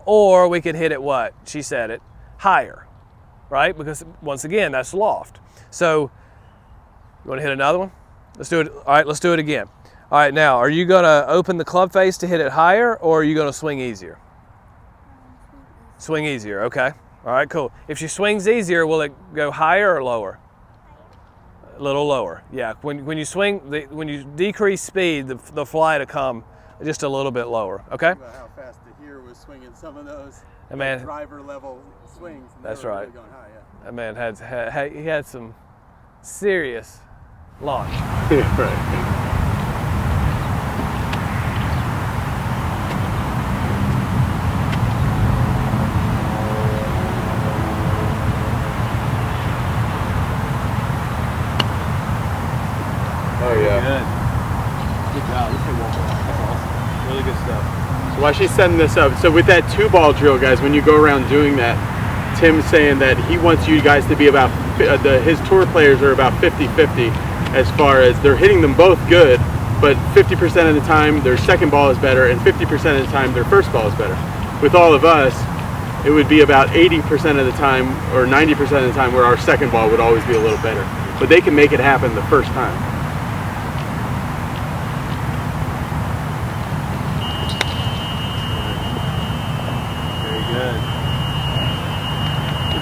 or we could hit it what? She said it, higher, right? Because once again, that's loft. So you want to hit another one? Let's do it. All right, let's do it again. All right, now, are you going to open the club face to hit it higher, or are you going to swing easier? Swing easier, okay. All right, cool. If she swings easier, will it go higher or lower? A little lower, yeah. When you swing, when you decrease speed, the fly to come just a little bit lower, okay? About how fast Tahir was swinging some of those man, driver level swings. And that's they were right. really going high, yeah. That man he had some serious launch. Right. Oh yeah. Good job. This thing won't go out. That's awesome. Really good stuff. So while she's setting this up, so with that 2-ball drill, guys, when you go around doing that, Tim's saying that he wants you guys to be about, his tour players are about 50-50 as far as they're hitting them both good, but 50% of the time their second ball is better and 50% of the time their first ball is better. With all of us, it would be about 80% of the time or 90% of the time where our second ball would always be a little better. But they can make it happen the first time.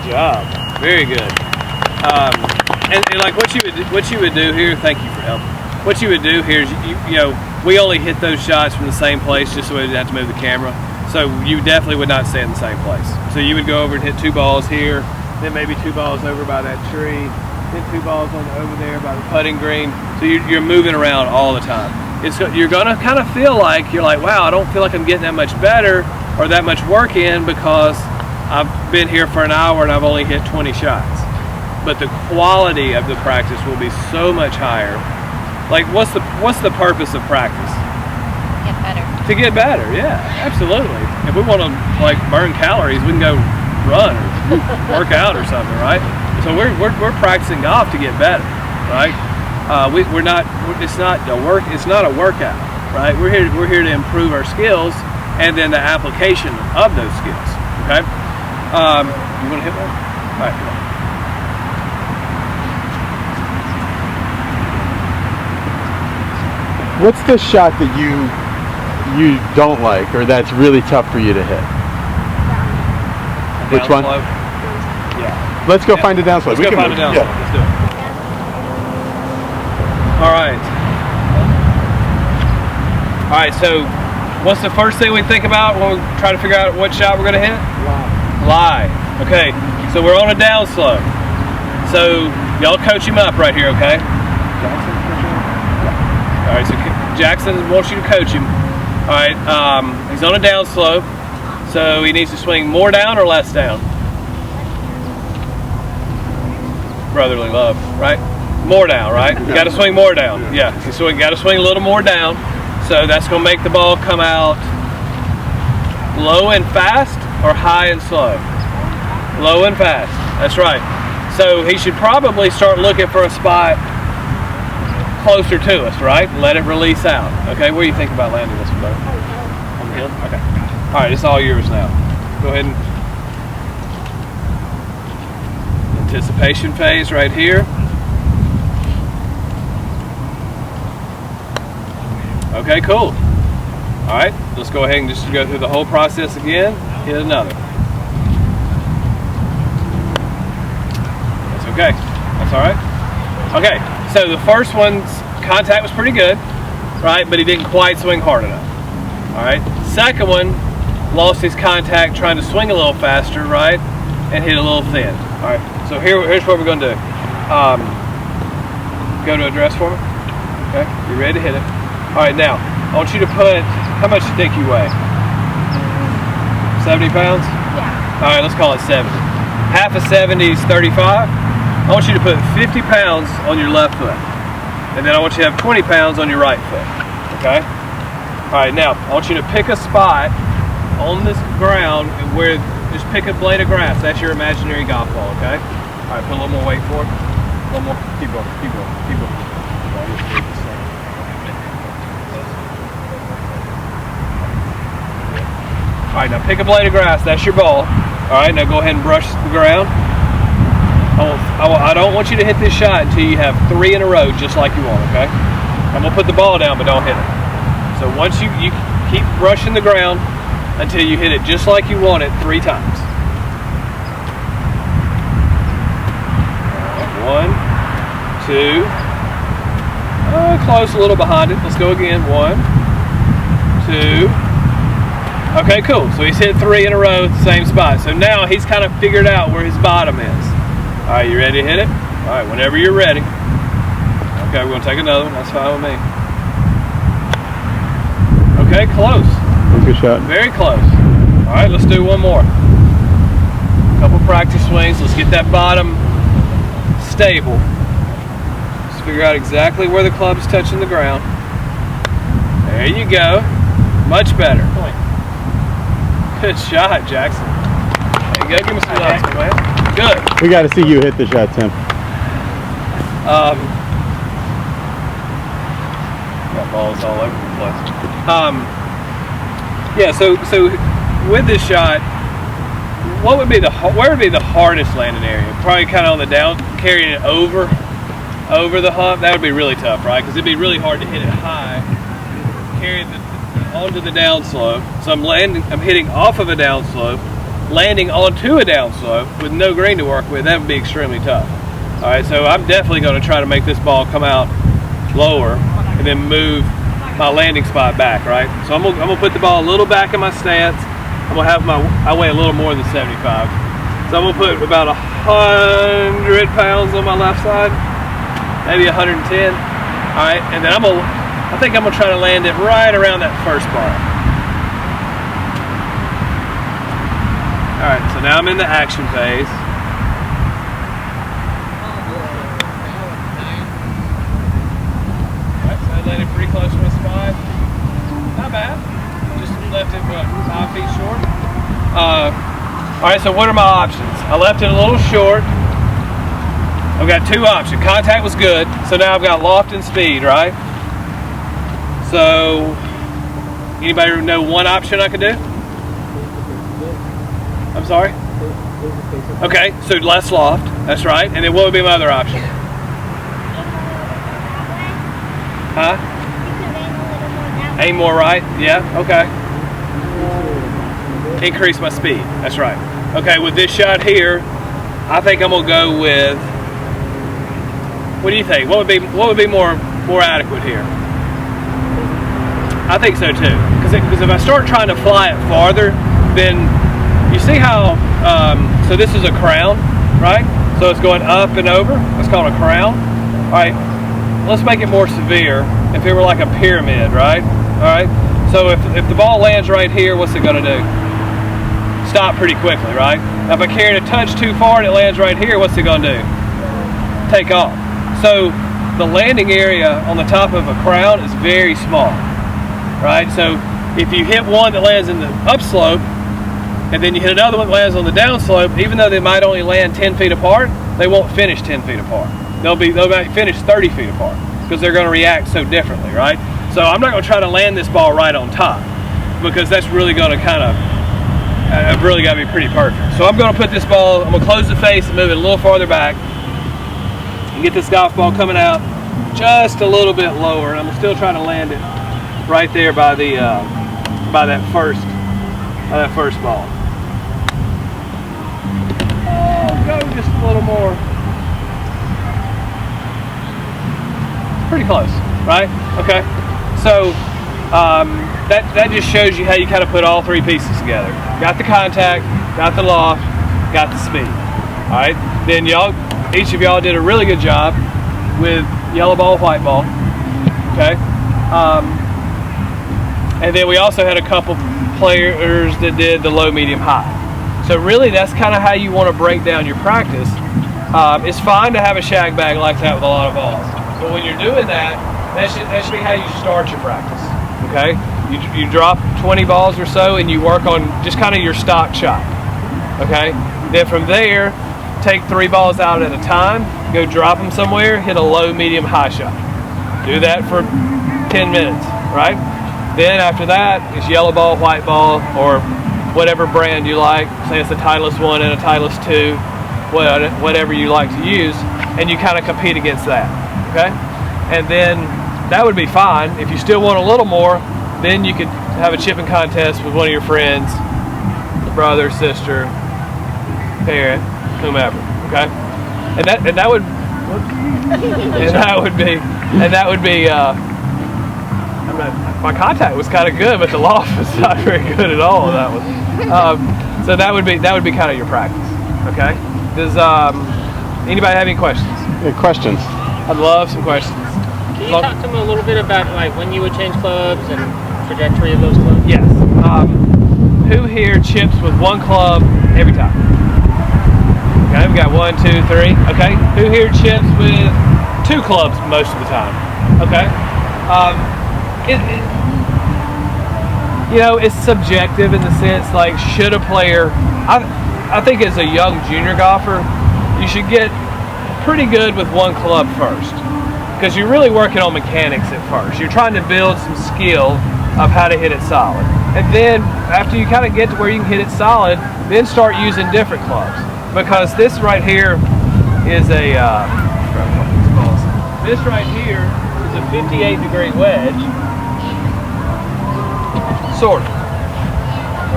Job. Very good. And like what you would do here, thank you for helping. What you would do here is you know, we only hit those shots from the same place just so we didn't have to move the camera. So you definitely would not stay in the same place. So you would go over and hit 2 balls here, then maybe 2 balls over by that tree, hit 2 balls over there by the putting green. So you're moving around all the time. You're gonna kind of feel like, you're like, wow, I don't feel like I'm getting that much better or that much work in because I've been here for an hour and I've only hit 20 shots. but the quality of the practice will be so much higher. Like, what's the purpose of practice? Get better. To get better, yeah, absolutely. If we want to like burn calories, we can go run or work out or something, right? So we're practicing golf to get better, right? We're not. It's not a workout, right? We're here to improve our skills and then the application of those skills. Okay. You want to hit one? All right. Come on. What's the shot that you don't like, or that's really tough for you to hit? Which one? Downslope. Yeah. Let's go find a downslope. Let's go find a downslope. Yeah. Let's do it. All right. All right. So, what's the first thing we think about when we try to figure out what shot we're going to hit? Lie. Okay. So we're on a downslope. So y'all coach him up right here, okay? All right. So Jackson wants you to coach him. All right. He's on a downslope. So he needs to swing more down or less down? Brotherly love, right? More down, right? You got to swing more down. Yeah, so you got to swing a little more down. So that's going to make the ball come out low and fast or high and slow? Low and fast. That's right. So he should probably start looking for a spot closer to us, right? Let it release out. Okay, what do you think about landing this one, brother? On the hill? Okay. All right, it's all yours now. Go ahead and anticipation phase right here. Okay, cool. All right, let's go ahead and just go through the whole process again. Hit another. That's okay. That's all right. Okay, so the first one's contact was pretty good, right? But he didn't quite swing hard enough. All right. Second one lost his contact trying to swing a little faster, right? And hit a little thin. All right. So here's what we're going to do. Go to address for me. Okay. You ready to hit it? All right. Now I want you to put. How much do you think you weigh? 70 pounds? Yeah. All right. Let's call it 70. Half of 70 is 35. I want you to put 50 pounds on your left foot. And then I want you to have 20 pounds on your right foot. Okay? All right, now I want you to pick a spot on this ground where, just pick a blade of grass. That's your imaginary golf ball, okay? All right, put a little more weight forward. A little more. Keep going, keep going, keep going. All right, now pick a blade of grass. That's your ball. All right, now go ahead and brush the ground. I don't want you to hit this shot until you have 3 in a row, just like you want, okay? I'm gonna put the ball down, but don't hit it. So once you keep brushing the ground until you hit it just like you want it 3 times. All right, 1, 2. Close, a little behind it. Let's go again. 1, 2. Okay, cool. So he's hit 3 in a row at the same spot. So now he's kind of figured out where his bottom is. All right, you ready to hit it? All right, whenever you're ready. Okay, we're gonna take another one. That's fine with me. Okay, close. Good shot. Very close. All right, let's do one more. Couple practice swings. Let's get that bottom stable. Let's figure out exactly where the club is touching the ground. There you go. Much better. Good shot, Jackson. There you go. Give me some love, man. Good. We got to see you hit the shot, Tim. Got balls all over the place. Yeah. So with this shot, where would be the hardest landing area? Probably kind of on the down, carrying it over the hump. That would be really tough, right? Because it'd be really hard to hit it high, carry it onto the downslope. So I'm hitting off of a downslope, landing onto a downslope with no green to work with. That would be extremely tough. All right, so I'm definitely going to try to make this ball come out lower and then move my landing spot back, right? So I'm gonna put the ball a little back in my stance. I'm gonna have I weigh a little more than 75. So I'm gonna put about 100 pounds on my left side, maybe 110. All right, and then I think I'm gonna try to land it right around that first bar. All right, so now I'm in the action phase. All right, so what are my options? I left it a little short. I've got two options. Contact was good, so now I've got loft and speed, right? So, anybody know one option I could do? I'm sorry? Okay, so less loft, that's right. And then what would be my other option? Huh? Aim more right, yeah, okay. Increase my speed, that's right. Okay, with this shot here, I think I'm gonna go with, what do you think? What would be more adequate here? I think so too. Because if I start trying to fly it farther, then you see how, so this is a crown, right? So it's going up and over. It's called a crown. All right, let's make it more severe. If it were like a pyramid, right? All right. So if the ball lands right here, what's it gonna do? Stop pretty quickly, right? Now if I carry it a touch too far and it lands right here, what's it gonna do? Take off. So the landing area on the top of a crown is very small, right? So if you hit one that lands in the upslope, and then you hit another one that lands on the downslope, even though they might only land 10 feet apart, they won't finish 10 feet apart. They might finish 30 feet apart because they're gonna react so differently, right? So I'm not gonna try to land this ball right on top because that's really gonna I've really gotta be pretty perfect. So I'm gonna put this ball, I'm gonna close the face and move it a little farther back and get this golf ball coming out just a little bit lower. And I'm still trying to land it right there by that first ball. Oh, go just a little more. Pretty close, right? Okay. So that just shows you how you kind of put all three pieces together. Got the contact, got the loft, got the speed. All right. Then each of y'all did a really good job with yellow ball, white ball. Okay. And then we also had a couple players that did the low, medium, high. So really that's kind of how you want to break down your practice. It's fine to have a shag bag like that with a lot of balls. But when you're doing that should be how you start your practice. Okay? You drop 20 balls or so and you work on just kind of your stock shot. Okay? Then from there, take 3 balls out at a time, go drop them somewhere, hit a low, medium, high shot. Do that for 10 minutes, right? Then after that, it's yellow ball, white ball, or whatever brand you like. Say it's a Titleist 1 and a Titleist 2, whatever you like to use, and you kind of compete against that, okay? And then that would be fine. If you still want a little more, then you could have a chipping contest with one of your friends, brother, sister, parent, whomever, okay? And that would be my contact was kind of good, but the loft was not very good at all. That was so that would be kind of your practice. Okay. Does anybody have any questions? Any questions? I'd love some questions. Can you talk to me a little bit about like when you would change clubs and trajectory of those clubs? Yes. Who here chips with one club every time? Okay, we got 1, 2, 3. Okay. Who here chips with 2 clubs most of the time? Okay. It's subjective in the sense, like, should a player, I think as a young junior golfer, you should get pretty good with one club first, because you're really working on mechanics at first. You're trying to build some skill of how to hit it solid. And then after you kind of get to where you can hit it solid, then start using different clubs. Because this right here is this right here is a 58-degree wedge. Sort of.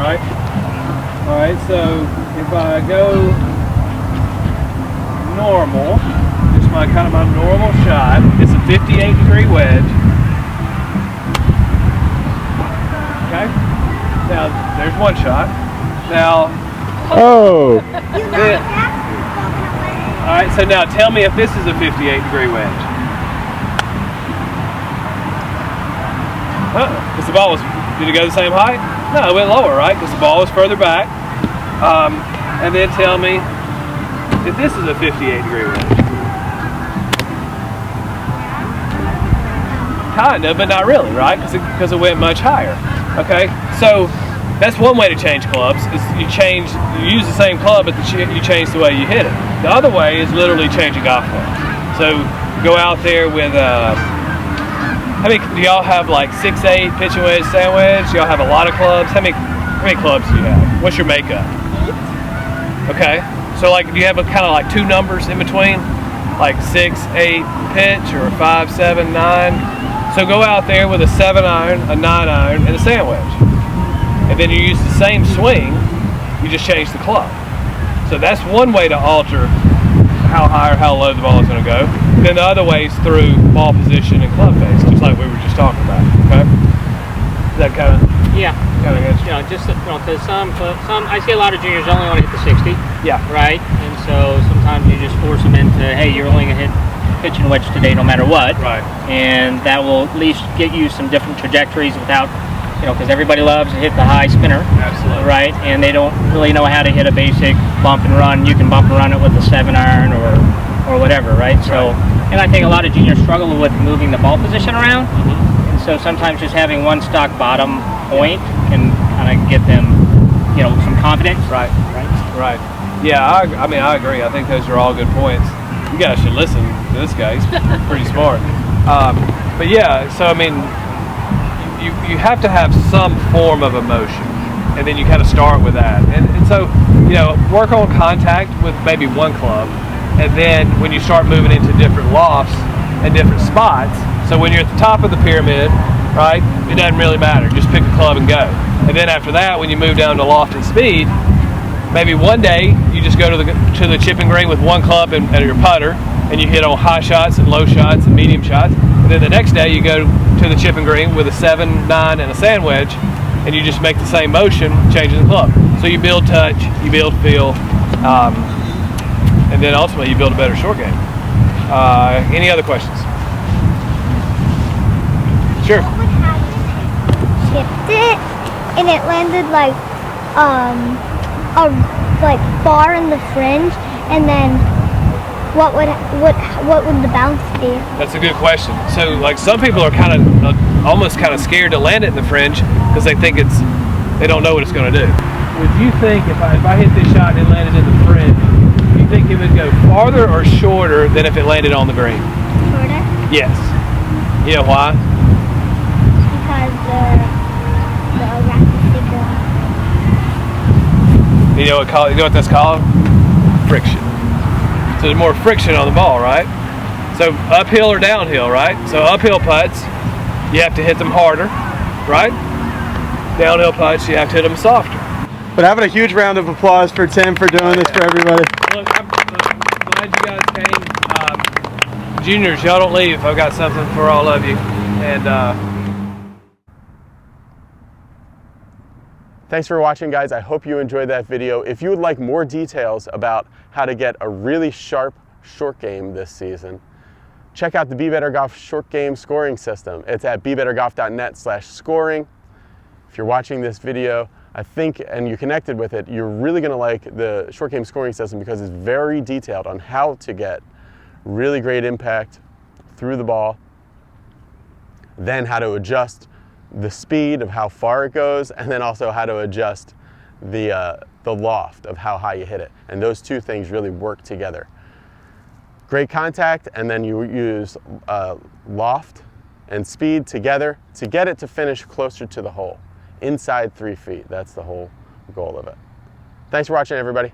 Right? Alright, so if I go normal, just my normal shot, it's a 58-degree wedge. Okay? Now, there's one shot. Now, alright, so now tell me if this is a 58-degree wedge. Because the ball did it go the same height? No, it went lower, right? Because the ball was further back. And then tell me if this is a 58-degree wedge. Kind of, but not really, right? Because it went much higher. Okay, so that's one way to change clubs. Is you use the same club, but you change the way you hit it. The other way is literally changing golf clubs. So go out there with, how many, do y'all have like 6-8 pitching wedge, sand wedge? Y'all have a lot of clubs? How many clubs do you have? What's your makeup? 8. Okay. So like, do you have a kind of like 2 numbers in between? Like 6, 8 pitch, or 5, 7, 9? So go out there with a 7-iron, a 9-iron, and a sand wedge. And then you use the same swing, you just change the club. So that's one way to alter how high or how low the ball is going to go. Then the other way is through ball position and club face, just like we were just talking about. Okay? Is that kind of good? Just because some I see a lot of juniors only want to hit the 60. Yeah. Right. And so sometimes you just force them into, hey, you're only going to hit pitch and wedge today, no matter what. Right. And that will at least get you some different trajectories without. Because everybody loves to hit the high spinner. Absolutely. Right, and they don't really know how to hit a basic bump and run. You can bump and run it with a 7-iron or whatever, right? So, and I think a lot of juniors struggle with moving the ball position around. And so sometimes just having one stock bottom point can kind of get them, some confidence. Right. Yeah, I agree. I think those are all good points. You guys should listen to this guy. He's pretty smart. But yeah, so I mean, you have to have some form of emotion, and then you kind of start with that. And so, work on contact with maybe one club, and then when you start moving into different lofts and different spots, so when you're at the top of the pyramid, right, it doesn't really matter. Just pick a club and go. And then after that, when you move down to loft and speed, maybe one day you just go to the chipping green with one club and your putter, and you hit on high shots and low shots and medium shots. And then the next day you go to the chipping green with a 7, 9, and a sand wedge, and you just make the same motion, changing the club. So you build touch, you build feel, and then ultimately you build a better short game. Any other questions? Sure. What would happen if you chipped it and it landed like far in the fringe, and then what would the bounce be? That's a good question. So like some people are kind of almost kind of scared to land it in the fringe because they think they don't know what it's going to do. Would you think if I hit this shot and it landed in the fringe, do you think it would go farther or shorter than if it landed on the green? Shorter? Yes. You know why? Because the rack is bigger. You know what that's called? Friction. So there's more friction on the ball, right? So uphill or downhill, right? So uphill putts, you have to hit them harder, right? Downhill putts, you have to hit them softer. But having a huge round of applause for Tim for doing this for everybody. Look, I'm glad you guys came. Juniors, y'all don't leave. I've got something for all of you. And Thanks for watching, guys. I hope you enjoyed that video. If you would like more details about how to get a really sharp short game this season, check out the Be Better Golf short game scoring system. It's at bebettergolf.net/scoring. If you're watching this video, I think, and you're connected with it, you're really gonna like the short game scoring system because it's very detailed on how to get really great impact through the ball, then how to adjust the speed of how far it goes, and then also how to adjust the loft of how high you hit it. And those two things really work together. Great contact, and then you use loft and speed together to get it to finish closer to the hole, inside 3 feet. That's the whole goal of it. Thanks for watching, everybody.